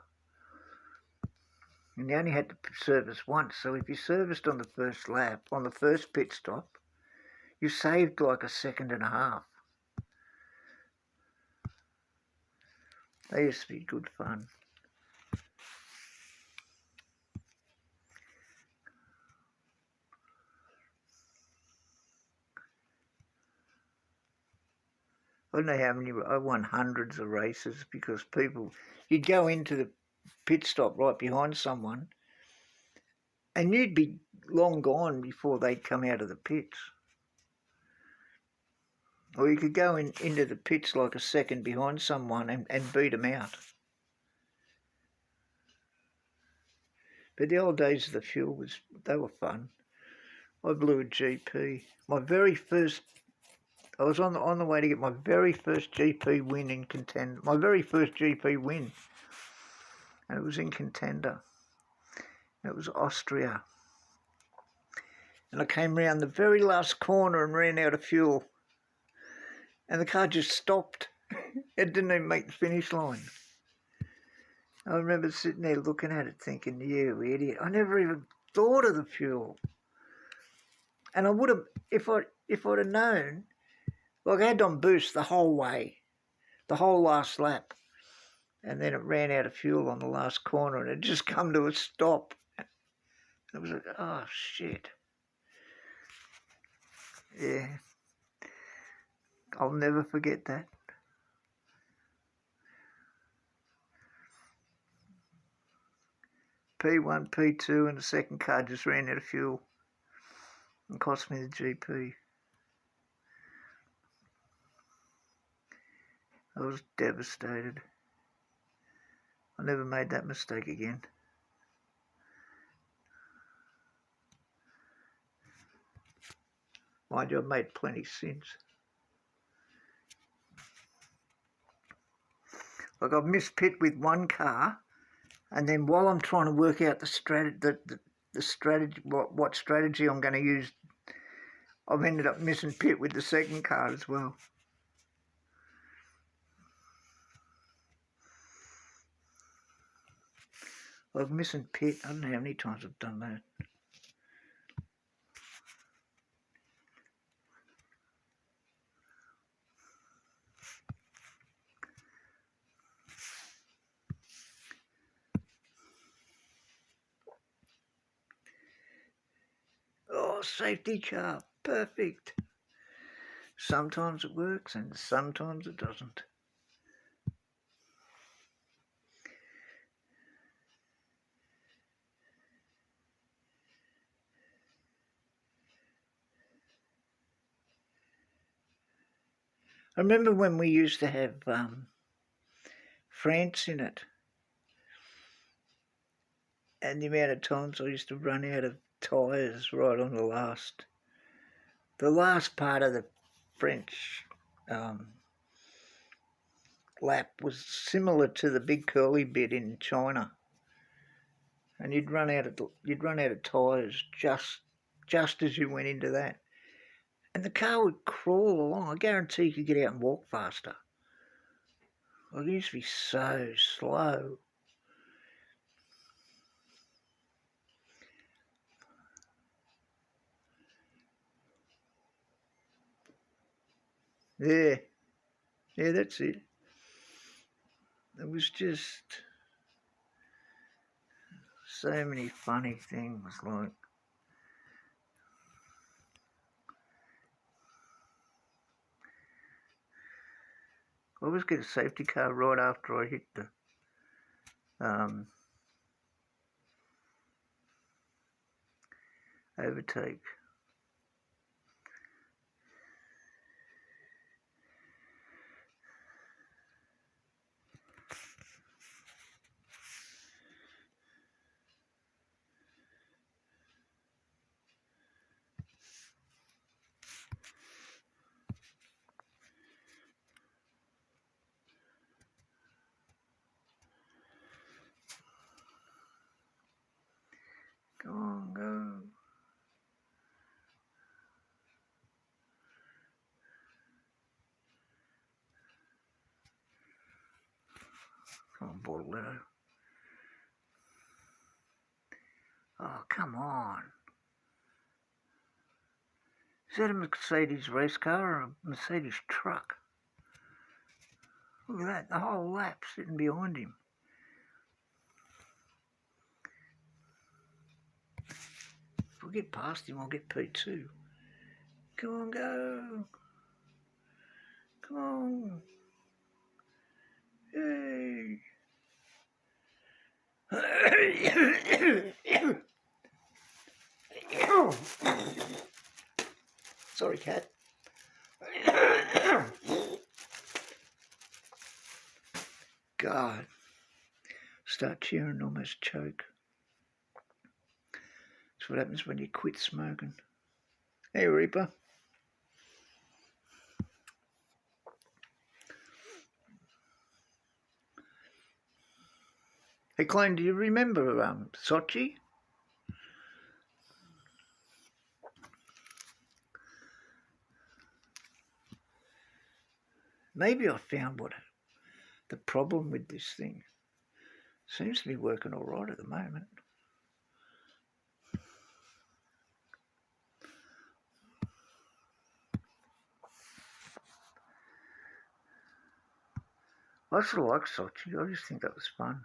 And you only had to service once, so if you serviced on the first lap, on the first pit stop, you saved like a second and a half. They used to be good fun. I don't know how many, I won hundreds of races because people, you'd go into the pit stop right behind someone and you'd be long gone before they'd come out of the pits. Or you could go into the pits like a second behind someone and beat them out. But the old days of the fuel, they were fun. I blew a GP. My very first, I was on the way to get my very first GP win in Contender. My very first GP win. And it was in Contender. It was Austria. And I came round the very last corner and ran out of fuel. And the car just stopped. It didn't even make the finish line. I remember sitting there looking at it thinking, you idiot, I never even thought of the fuel. And I would have, if I'd have known, like I had on boost the whole way, the whole last lap. And then it ran out of fuel on the last corner and it just come to a stop. It was like, oh, shit. Yeah. I'll never forget that. P1, P2 and the second car just ran out of fuel and cost me the GP. I was devastated. I never made that mistake again. Mind you, I've made plenty since. Like I've missed pit with one car, and then while I'm trying to work out the strategy, what strategy I'm going to use, I've ended up missing pit with the second car as well. I've missing pit. I don't know how many times I've done that. Oh, safety car, perfect. Sometimes it works and sometimes it doesn't. I remember when we used to have France in it, and the amount of times I used to run out of tyres right on the last part of the French lap was similar to the big curly bit in China, and you'd run out of tyres just as you went into that, and the car would crawl along. I guarantee you could get out and walk faster. Like it used to be so slow. Yeah, yeah, that's it. It was just so many funny things, like I always get a safety car right after I hit the um, overtake. Go on, go. Come on, Bordello. Oh, come on. Is that a Mercedes race car or a Mercedes truck? Look at that, the whole lap sitting behind him. If we get past him, I'll get P2. Come on, go. Come on. Hey. Sorry, cat. God. Start cheering and almost choke. That's what happens when you quit smoking. Hey, Reaper. Hey, Clone, do you remember Sochi? Maybe I found what the problem with this thing. Seems to be working all right at the moment. I sort of like Sochi. I just think that was fun.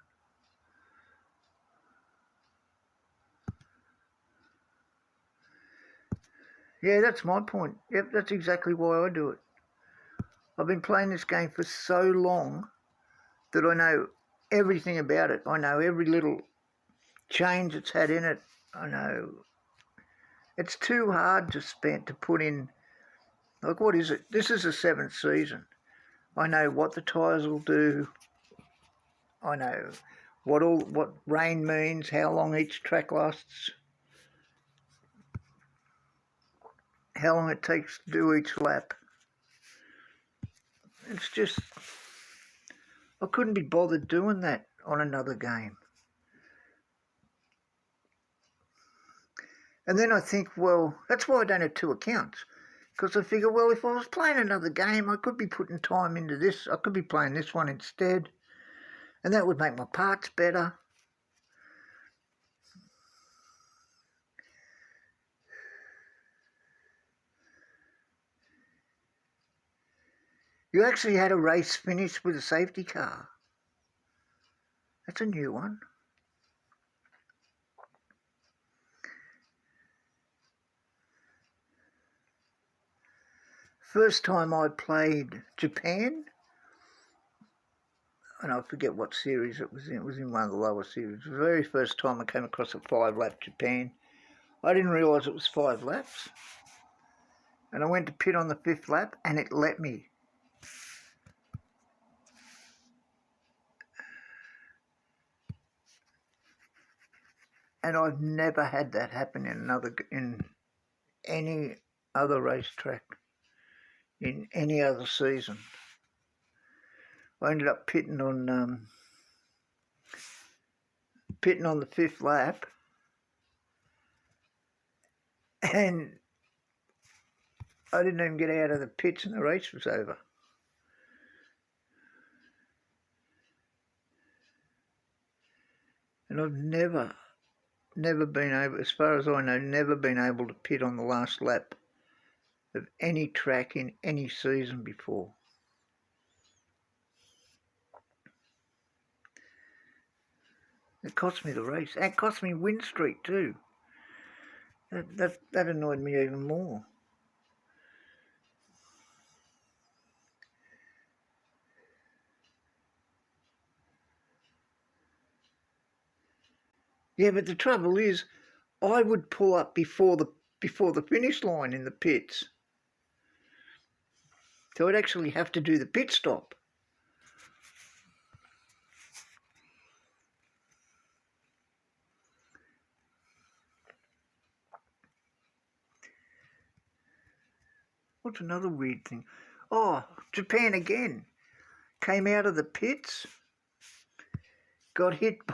Yeah, that's my point. Yep, that's exactly why I do it. I've been playing this game for so long that I know everything about it. I know every little change it's had in it. I know it's too hard to put in. Like, what is it? This is the 7th season. I know what the tyres will do. I know what rain means, how long each track lasts, how long it takes to do each lap. It's just, I couldn't be bothered doing that on another game. And then I think, well, that's why I don't have 2 accounts. Because I figure, well, if I was playing another game, I could be putting time into this. I could be playing this one instead. And that would make my parts better. You actually had a race finish with a safety car. That's a new one. First time I played Japan, and I forget what series it was in one of the lower series. The very first time I came across a 5-lap Japan, I didn't realise it was 5 laps. And I went to pit on the 5th lap and it let me. And I've never had that happen in any other racetrack, in any other season. I ended up pitting on the 5th lap, and I didn't even get out of the pits and the race was over. And I've never been able, as far as I know, never been able to pit on the last lap of any track in any season before. It cost me the race. And it cost me win streak too. That annoyed me even more. Yeah, but the trouble is, I would pull up before the finish line in the pits. So I'd actually have to do the pit stop. What's another weird thing? Oh, Japan again. Came out of the pits, got hit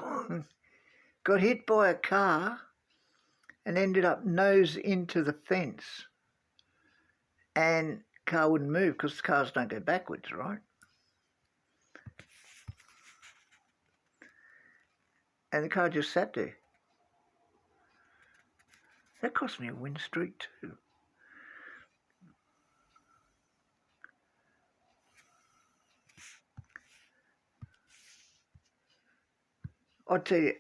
by a car and ended up nose into the fence. And car wouldn't move because cars don't go backwards, right? And the car just sat there. That cost me a win streak too. I'll tell you,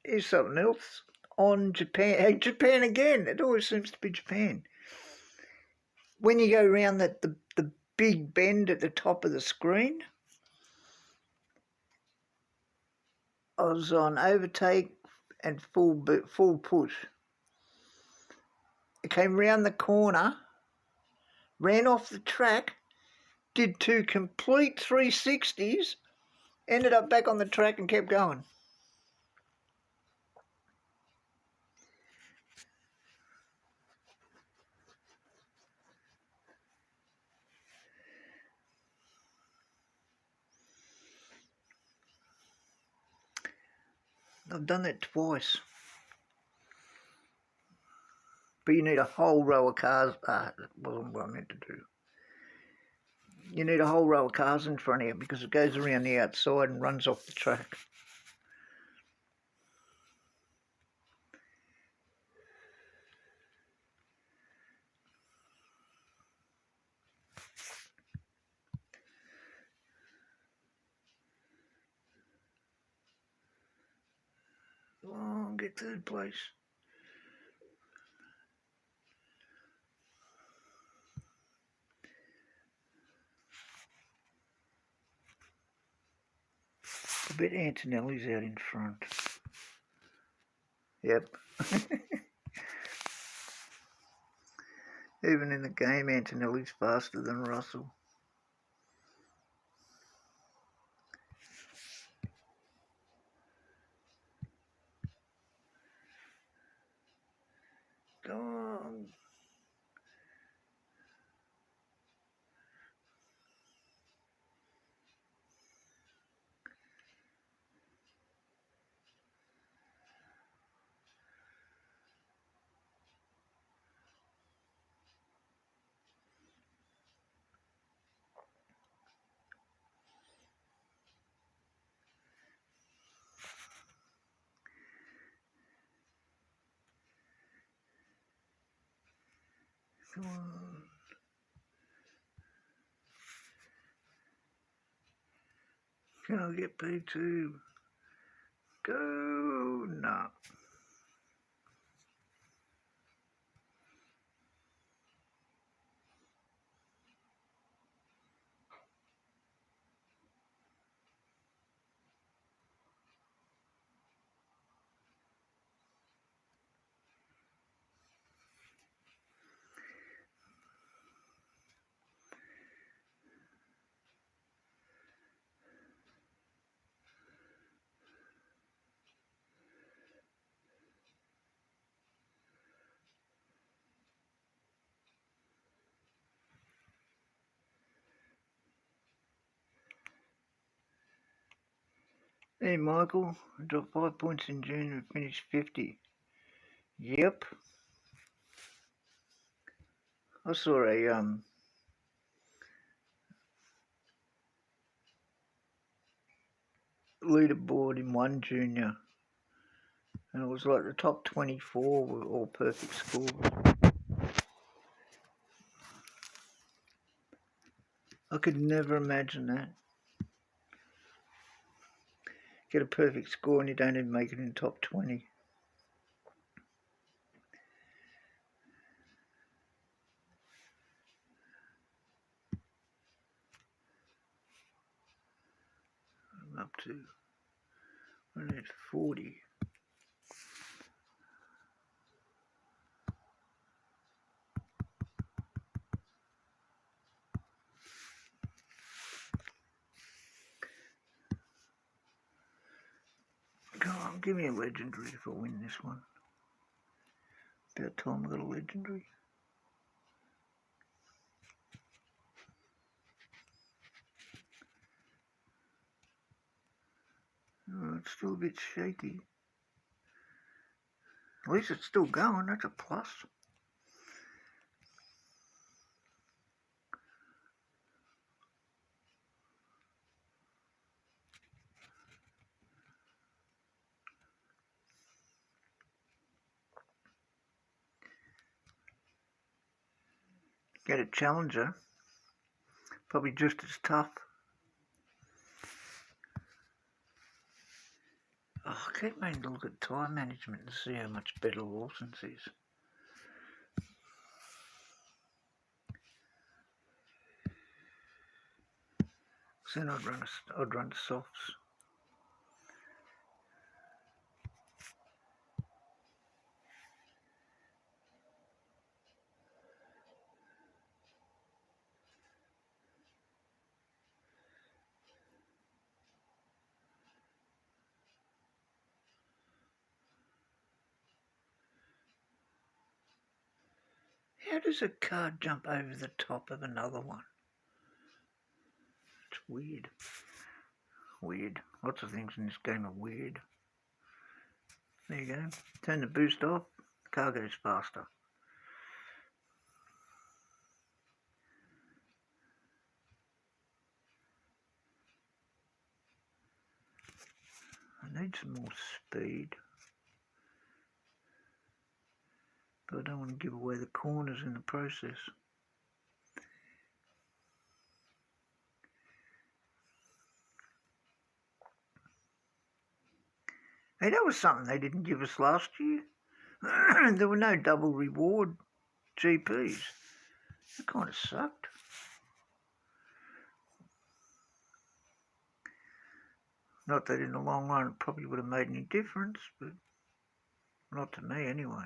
here's something else on Japan. Hey, Japan again. It always seems to be Japan. When you go around the big bend at the top of the screen, I was on overtake and full push. It came round the corner, ran off the track, did 2 complete 360s, ended up back on the track and kept going. I've done that twice. But you need a whole row of cars. That wasn't what I meant to do. You need a whole row of cars in front of you because it goes around the outside and runs off the track. Oh, get third place. I bet Antonelli's out in front. Yep. Even in the game, Antonelli's faster than Russell. Go on. Come on. Can I get P2? Go. No. Hey, Michael. I dropped 5 points in June and finished 50. Yep. I saw a leaderboard in one junior, and it was like the top 24 were all perfect scores. I could never imagine that. Get a perfect score and you don't even make it in the top 20. I'm up to 40. Come on, give me a legendary if I win this one. About time I got a legendary. Oh, it's still a bit shaky. At least it's still going, that's a plus. Get a challenger, probably just as tough. Oh, I keep meaning to look at time management and see how much better Lawson's is. So then I'd run softs. How does a card jump over the top of another one? It's weird. Weird. Lots of things in this game are weird. There you go. Turn the boost off, the car goes faster. I need some more speed. But I don't want to give away the corners in the process. Hey, that was something they didn't give us last year. There were no double reward GPs. That kind of sucked. Not that in the long run it probably would have made any difference, but not to me anyway.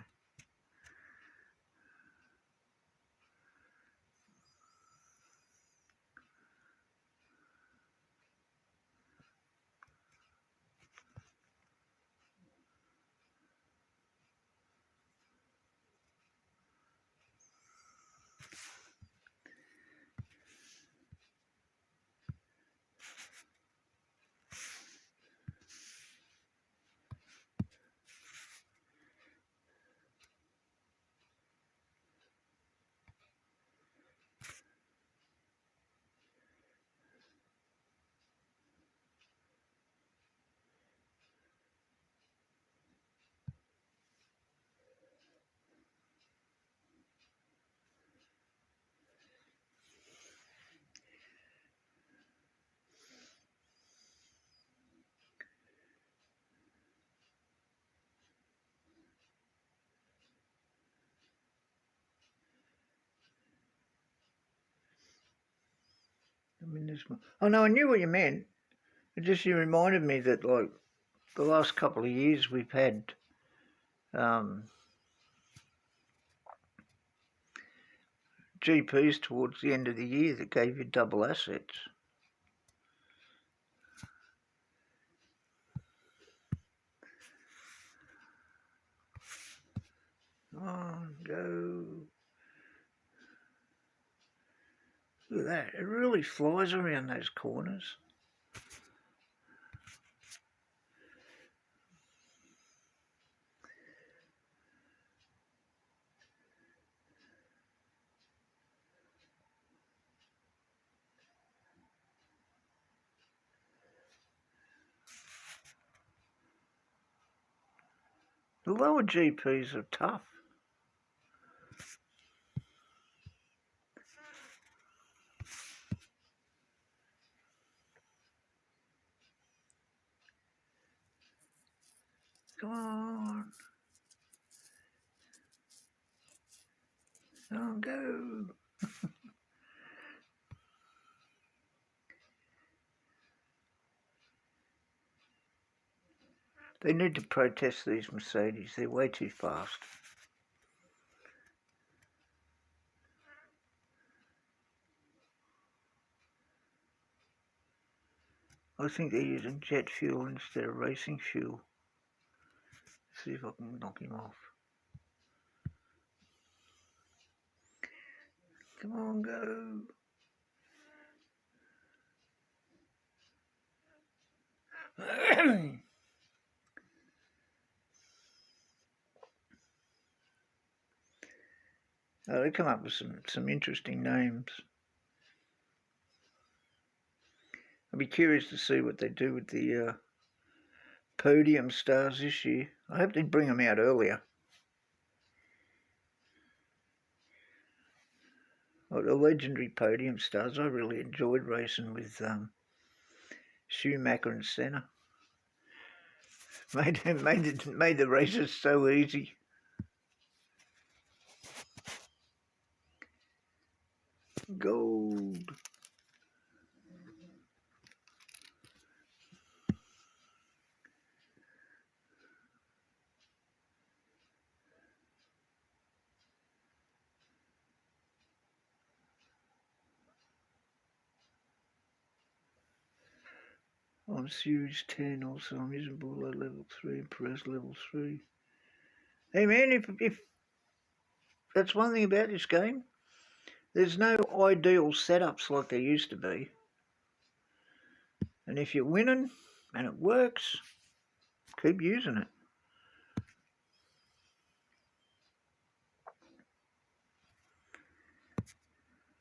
I mean, this one. Oh no, I knew what you meant. It just you reminded me that like the last couple of years we've had GPs towards the end of the year that gave you double assets. Oh, go. Look at that. It really flies around those corners. The lower GPs are tough. Come on. Oh, go. They need to protest these Mercedes. They're way too fast. I think they're using jet fuel instead of racing fuel. Let's see if I can knock him off. Come on, go. Oh, they come up with some interesting names. I'll be curious to see what they do with the podium stars this year. I hope they bring them out earlier. Well, the legendary podium stars, I really enjoyed racing with Schumacher and Senna. Made the races so easy. Gold. I'm Series 10 also. I'm using Buller level 3 and Perez level 3. Hey man, if that's one thing about this game, there's no ideal setups like there used to be. And if you're winning and it works, keep using it.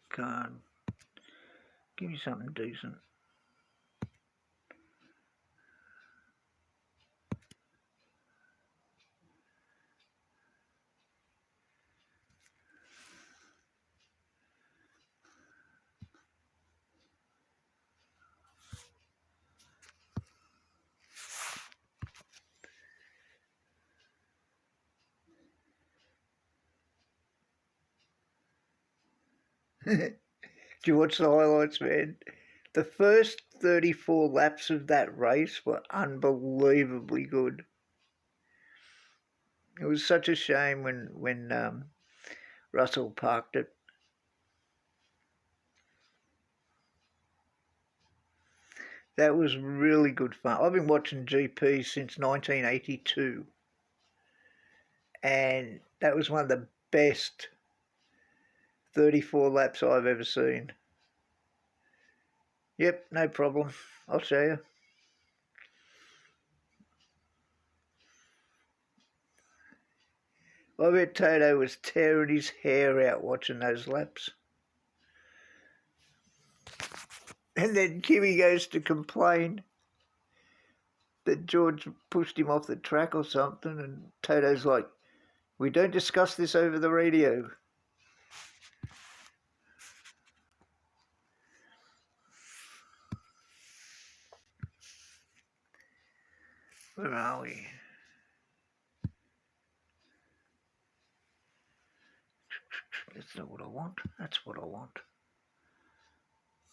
Come on. Give me something decent. Do you watch the highlights, man? The first 34 laps of that race were unbelievably good. It was such a shame when Russell parked it. That was really good fun. I've been watching GP since 1982, and that was one of the best 34 laps I've ever seen. Yep, no problem. I'll show you. I bet Toto was tearing his hair out watching those laps. And then Kimi goes to complain that George pushed him off the track or something, and Toto's like, we don't discuss this over the radio. Where are we? That's not what I want. That's what I want.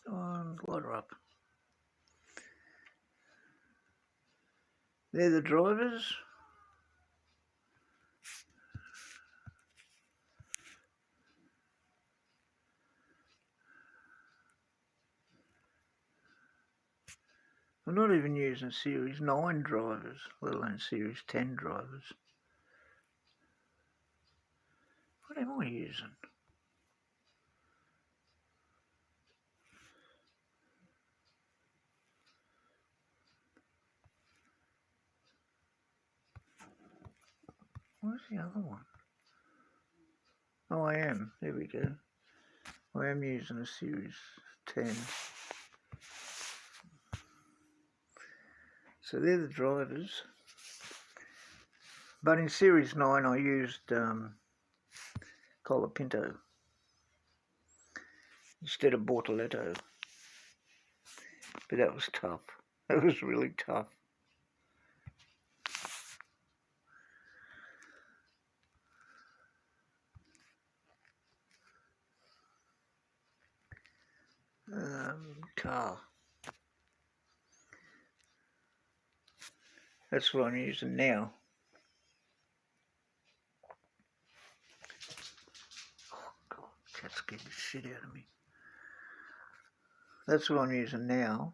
Come on, light her up. They're the drivers. I'm not even using Series 9 drivers, let alone Series 10 drivers. What am I using? Where's the other one? Oh, I am. There we go. I am using a Series 10. So they're the drivers. But in Series 9 I used Colapinto instead of Bortoletto. But that was tough. That was really tough. car. That's what I'm using now. Oh God, that's getting the shit out of me. That's what I'm using now.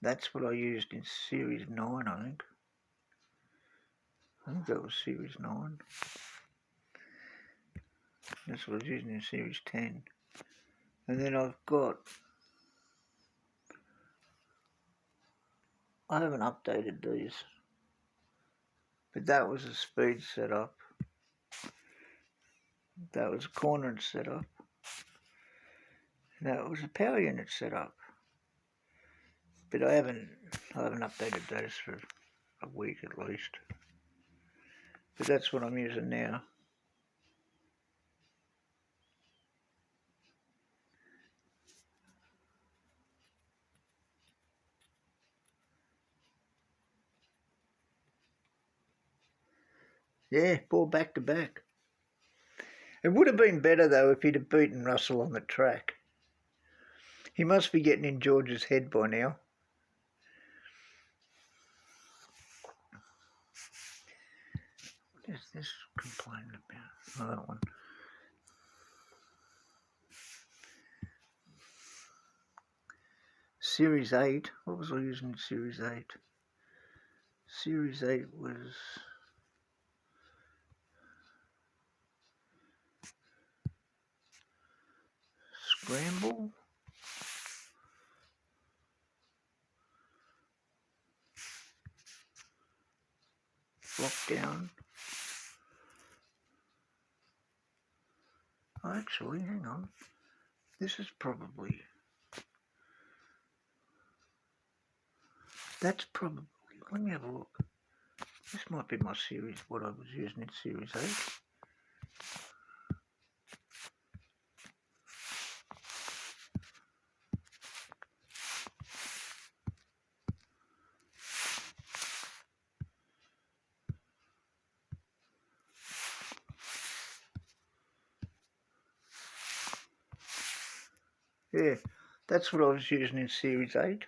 That's what I used in Series 9, I think. I think that was Series 9. That's what I was using in Series 10. And then I've got... I haven't updated these. But that was a speed setup. That was a corner setup. That was a power unit setup. But I haven't updated those for a week at least. But that's what I'm using now. Yeah, ball back to back. It would have been better though if he'd have beaten Russell on the track. He must be getting in George's head by now. What is this complaining about? Oh, that one. Series 8. What was I using in Series 8? Series 8 was... Scramble? Lockdown? Oh, actually, hang on. This is probably... That's probably... Let me have a look. This might be my series, what I was using in Series 8. Yeah, that's what I was using in Series 8.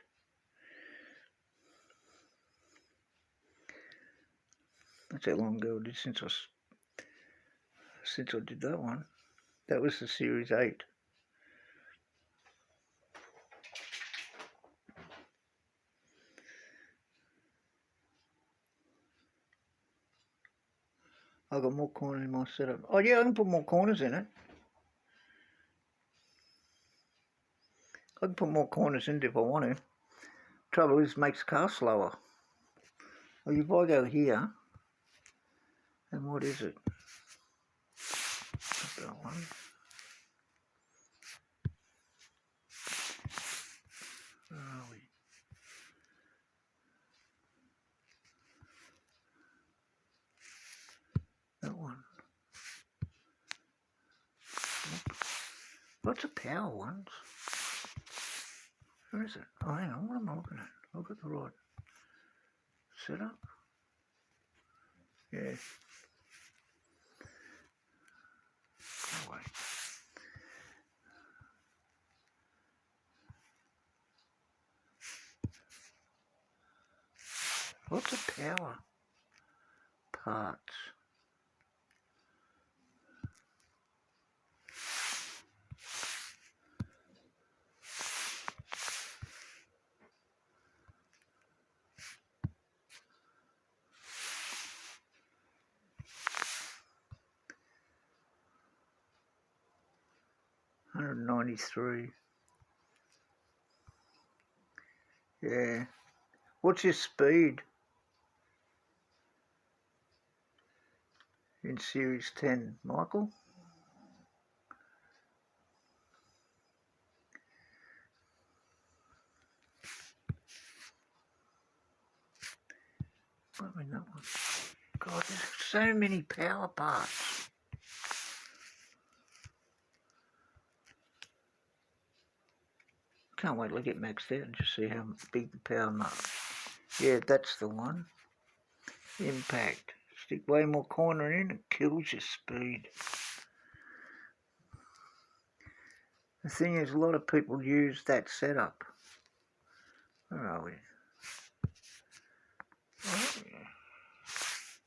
That's how long ago it is since I did that one. That was the Series 8. I've got more corners in my setup. Oh yeah, I can put more corners in it. I can put more corners in it if I want to. Trouble is, it makes the car slower. Well, if I go here, and what is it? That one. Where are we? That one. Lots of power ones. Where is it? Oh, hang on. What am I looking at? I've got the right setup. Yeah. Oh, wait. Lots of power parts. $193. Yeah. What's your speed in Series 10, Michael? I mean that one. God, there's so many power parts. Can't wait till I get maxed out and just see how big the power mark. Yeah, that's the one. Impact. stick way more corner in, it kills your speed. The thing is, a lot of people use that setup. Where are we?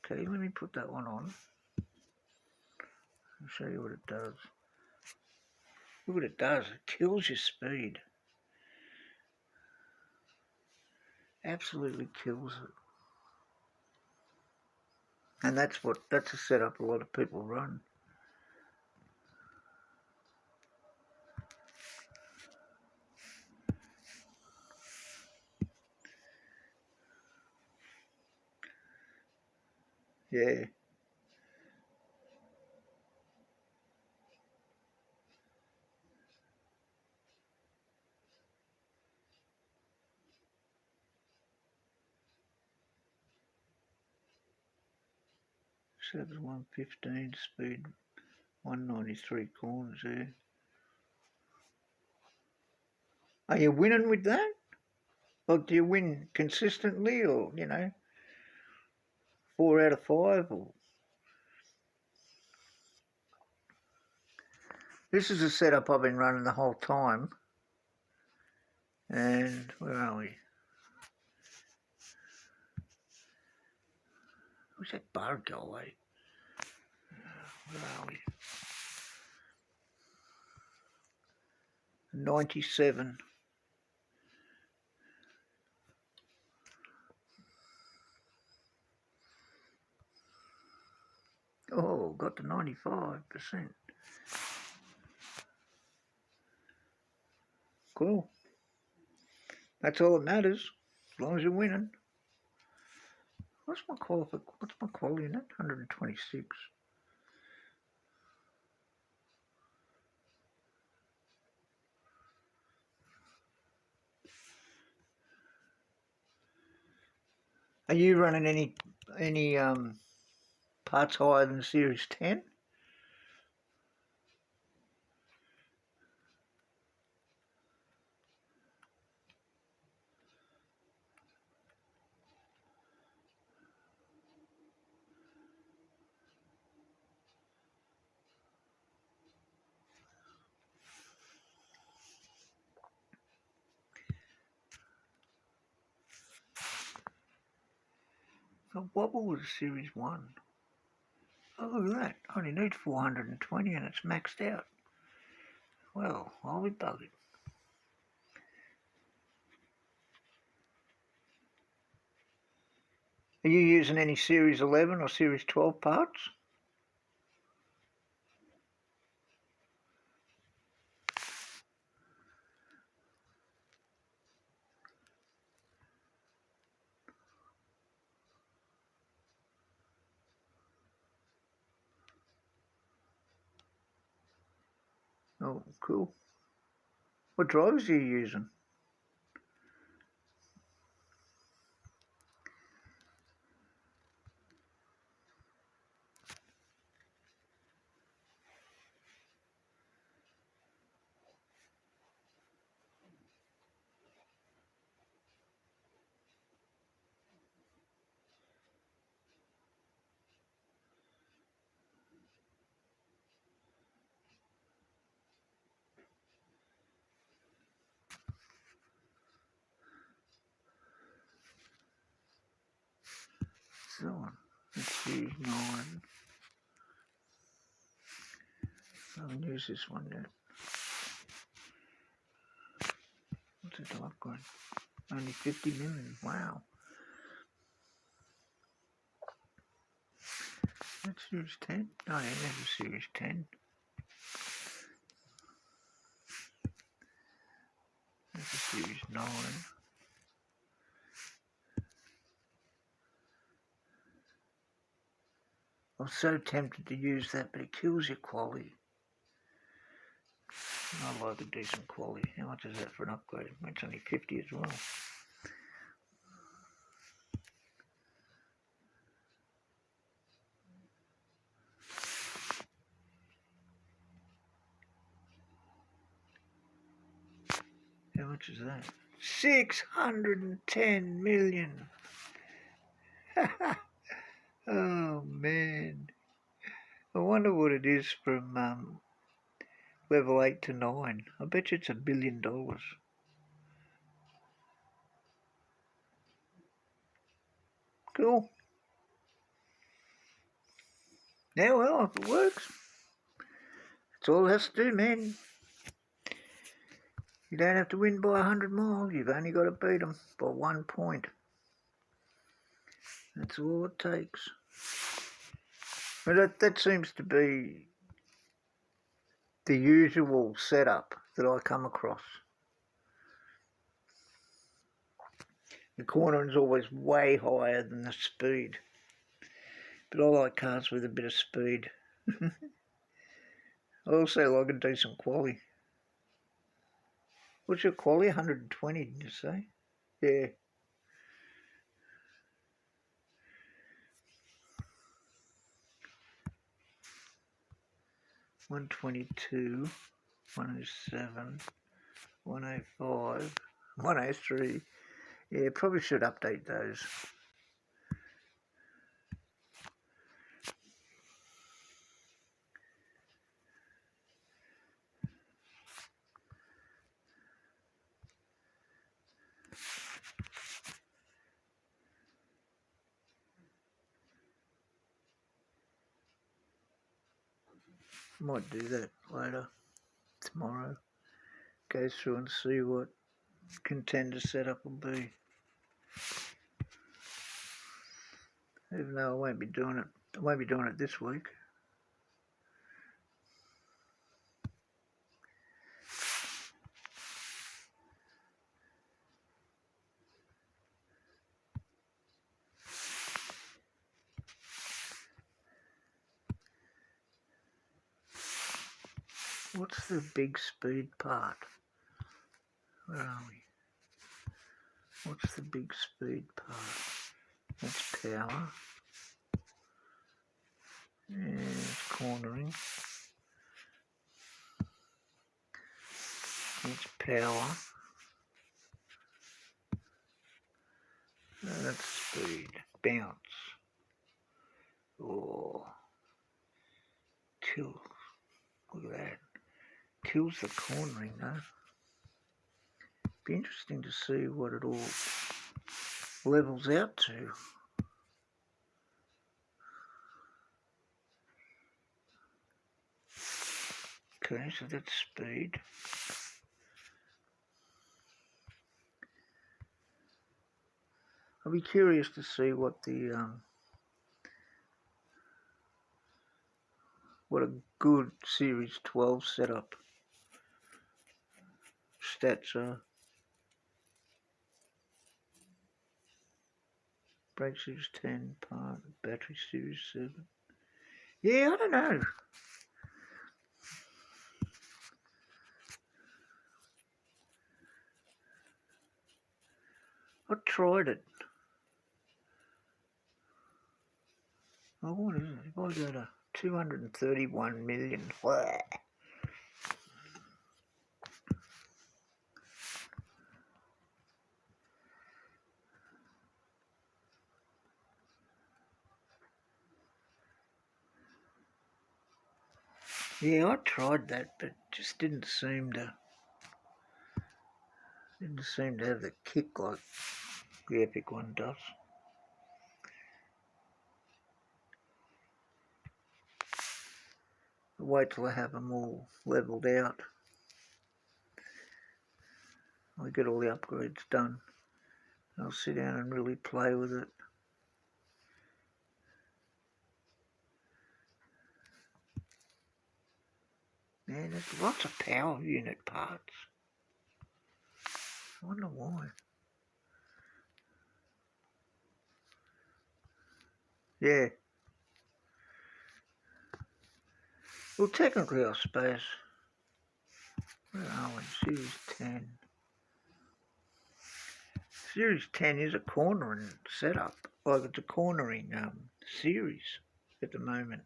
Okay, let me put that one on. I'll show you what it does. Look what it does. It kills your speed. Absolutely kills it. And that's a setup a lot of people run. Yeah. So it was 115 speed, 193 corners there. Are you winning with that? Or do you win consistently, or, 4 out of 5? Or... This is a setup I've been running the whole time. And where are we? Where's that bar go away? Where are we? 97. Oh, got to 95%. Cool. That's all that matters, as long as you're winning. What's my quality in that? 126. Are you running any parts higher than Series 10? The wobble was Series 1. Oh, look at that. I only need 420 and it's maxed out. Well, I'll be buggered. Are you using any Series 11 or Series 12 parts? Oh, cool. What drivers are you using? So on. Let's see, 9. I haven't used this one yet. What's it upgrade? Only 50 million. Wow. That's Series 10? Oh yeah, that's a Series 10. That's a Series 9. I was so tempted to use that, but it kills your quality. I like a decent quality. How much is that for an upgrade? It's only 50 as well. How much is that? 610 million. Oh man. I wonder what it is from level 8 to 9. I bet you it's $1 billion. Cool. Yeah, well, if it works, that's all it has to do, man. You don't have to win by 100 miles. You've only got to beat them by 1 point. That's all it takes. But that seems to be the usual setup that I come across. The cornering's always way higher than the speed. But I like cars with a bit of speed. I also like a decent quali. What's your quali? 120, did you say? Yeah. $122, $107, $105, $103. Yeah, probably should update those. Might do that later, tomorrow. Go through and see what contender setup will be. Even though I won't be doing it this week. What's the big speed part? Where are we? What's the big speed part? That's power. Yeah, it's cornering. That's power. That's speed. Bounce. Oh. Tilt. Look at that. Kills the cornering though. Be interesting to see what it all levels out to. Okay, so that's speed. I'll be curious to see what the what a good Series 12 setup stats are. Brake Series 10 part, battery Series 7. Yeah, I don't know. I tried it. Oh, what is it? If I go to 231 million. Blah. Yeah, I tried that, but just didn't seem to have the kick like the Epic one does. I'll wait till I have them all levelled out. I'll get all the upgrades done. I'll sit down and really play with it. Man, there's lots of power unit parts. I wonder why. Yeah. Well, technically, I suppose. Where are we? Series 10. Series 10 is a cornering setup. Like it's a cornering series at the moment.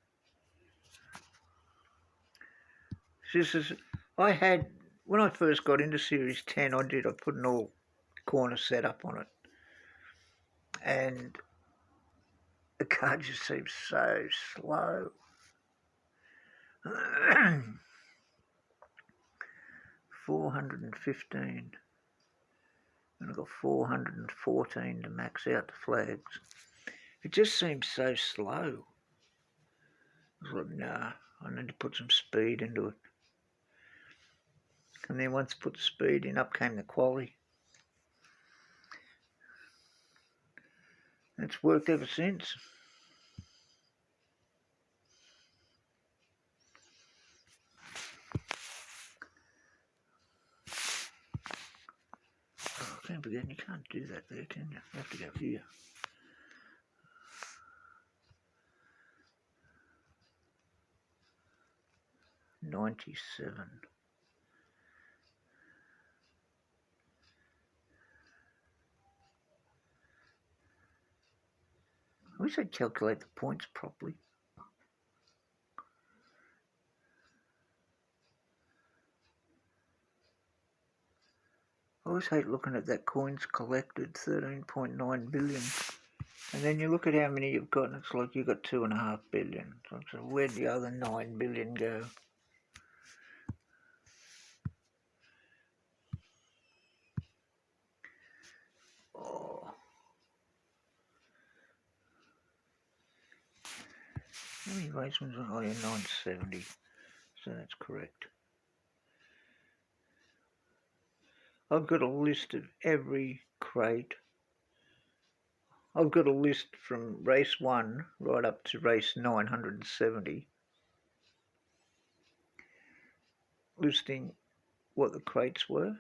I had, when I first got into Series 10, I put an all corner setup on it. And The car just seems so slow. 415. And I've got 414 to max out the flags. It just seems so slow. I was like, nah, I need to put some speed into it. And then once I put the speed in, up came the quality. It's worked ever since. Oh, I can't forget, you can't do that there, can you? You have to go here. $97. I wish I'd calculate the points properly. I always hate looking at that coins collected, 13.9 billion. And then you look at how many you've got, and it's like you've got 2.5 billion. So where'd the other 9 billion go? Oh. How many basements are? Oh, yeah, 970. So that's correct. I've got a list of every crate. I've got a list from race 1 right up to race 970, listing what the crates were.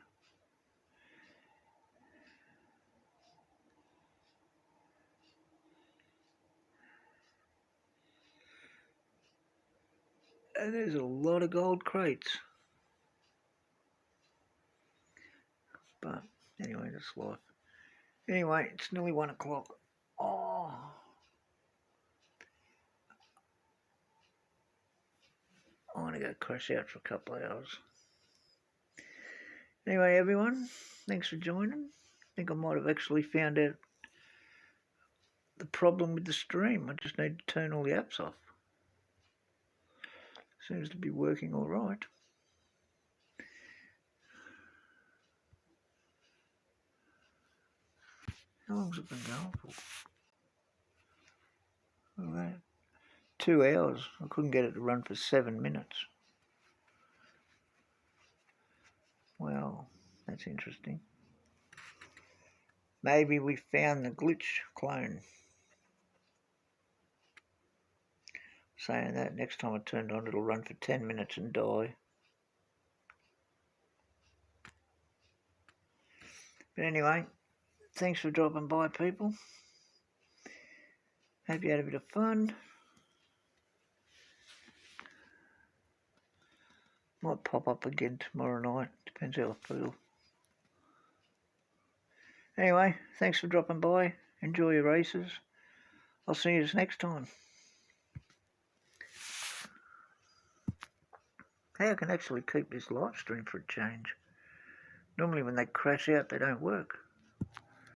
And there's a lot of gold crates. But anyway, that's life. Anyway, it's nearly 1 o'clock. Oh. I want to go crash out for a couple of hours. Anyway, everyone, thanks for joining. I think I might have actually found out the problem with the stream. I just need to turn all the apps off. Seems to be working all right. How long's it been going for? Look at that. 2 hours. I couldn't get it to run for 7 minutes. Well, that's interesting. Maybe we found the glitch clone. Saying that, next time I turn it on, it'll run for 10 minutes and die. But anyway, thanks for dropping by, people. Hope you had a bit of fun. Might pop up again tomorrow night. Depends how I feel. Anyway, thanks for dropping by. Enjoy your races. I'll see you next time. Hey, I can actually keep this live stream for a change. Normally when they crash out, they don't work.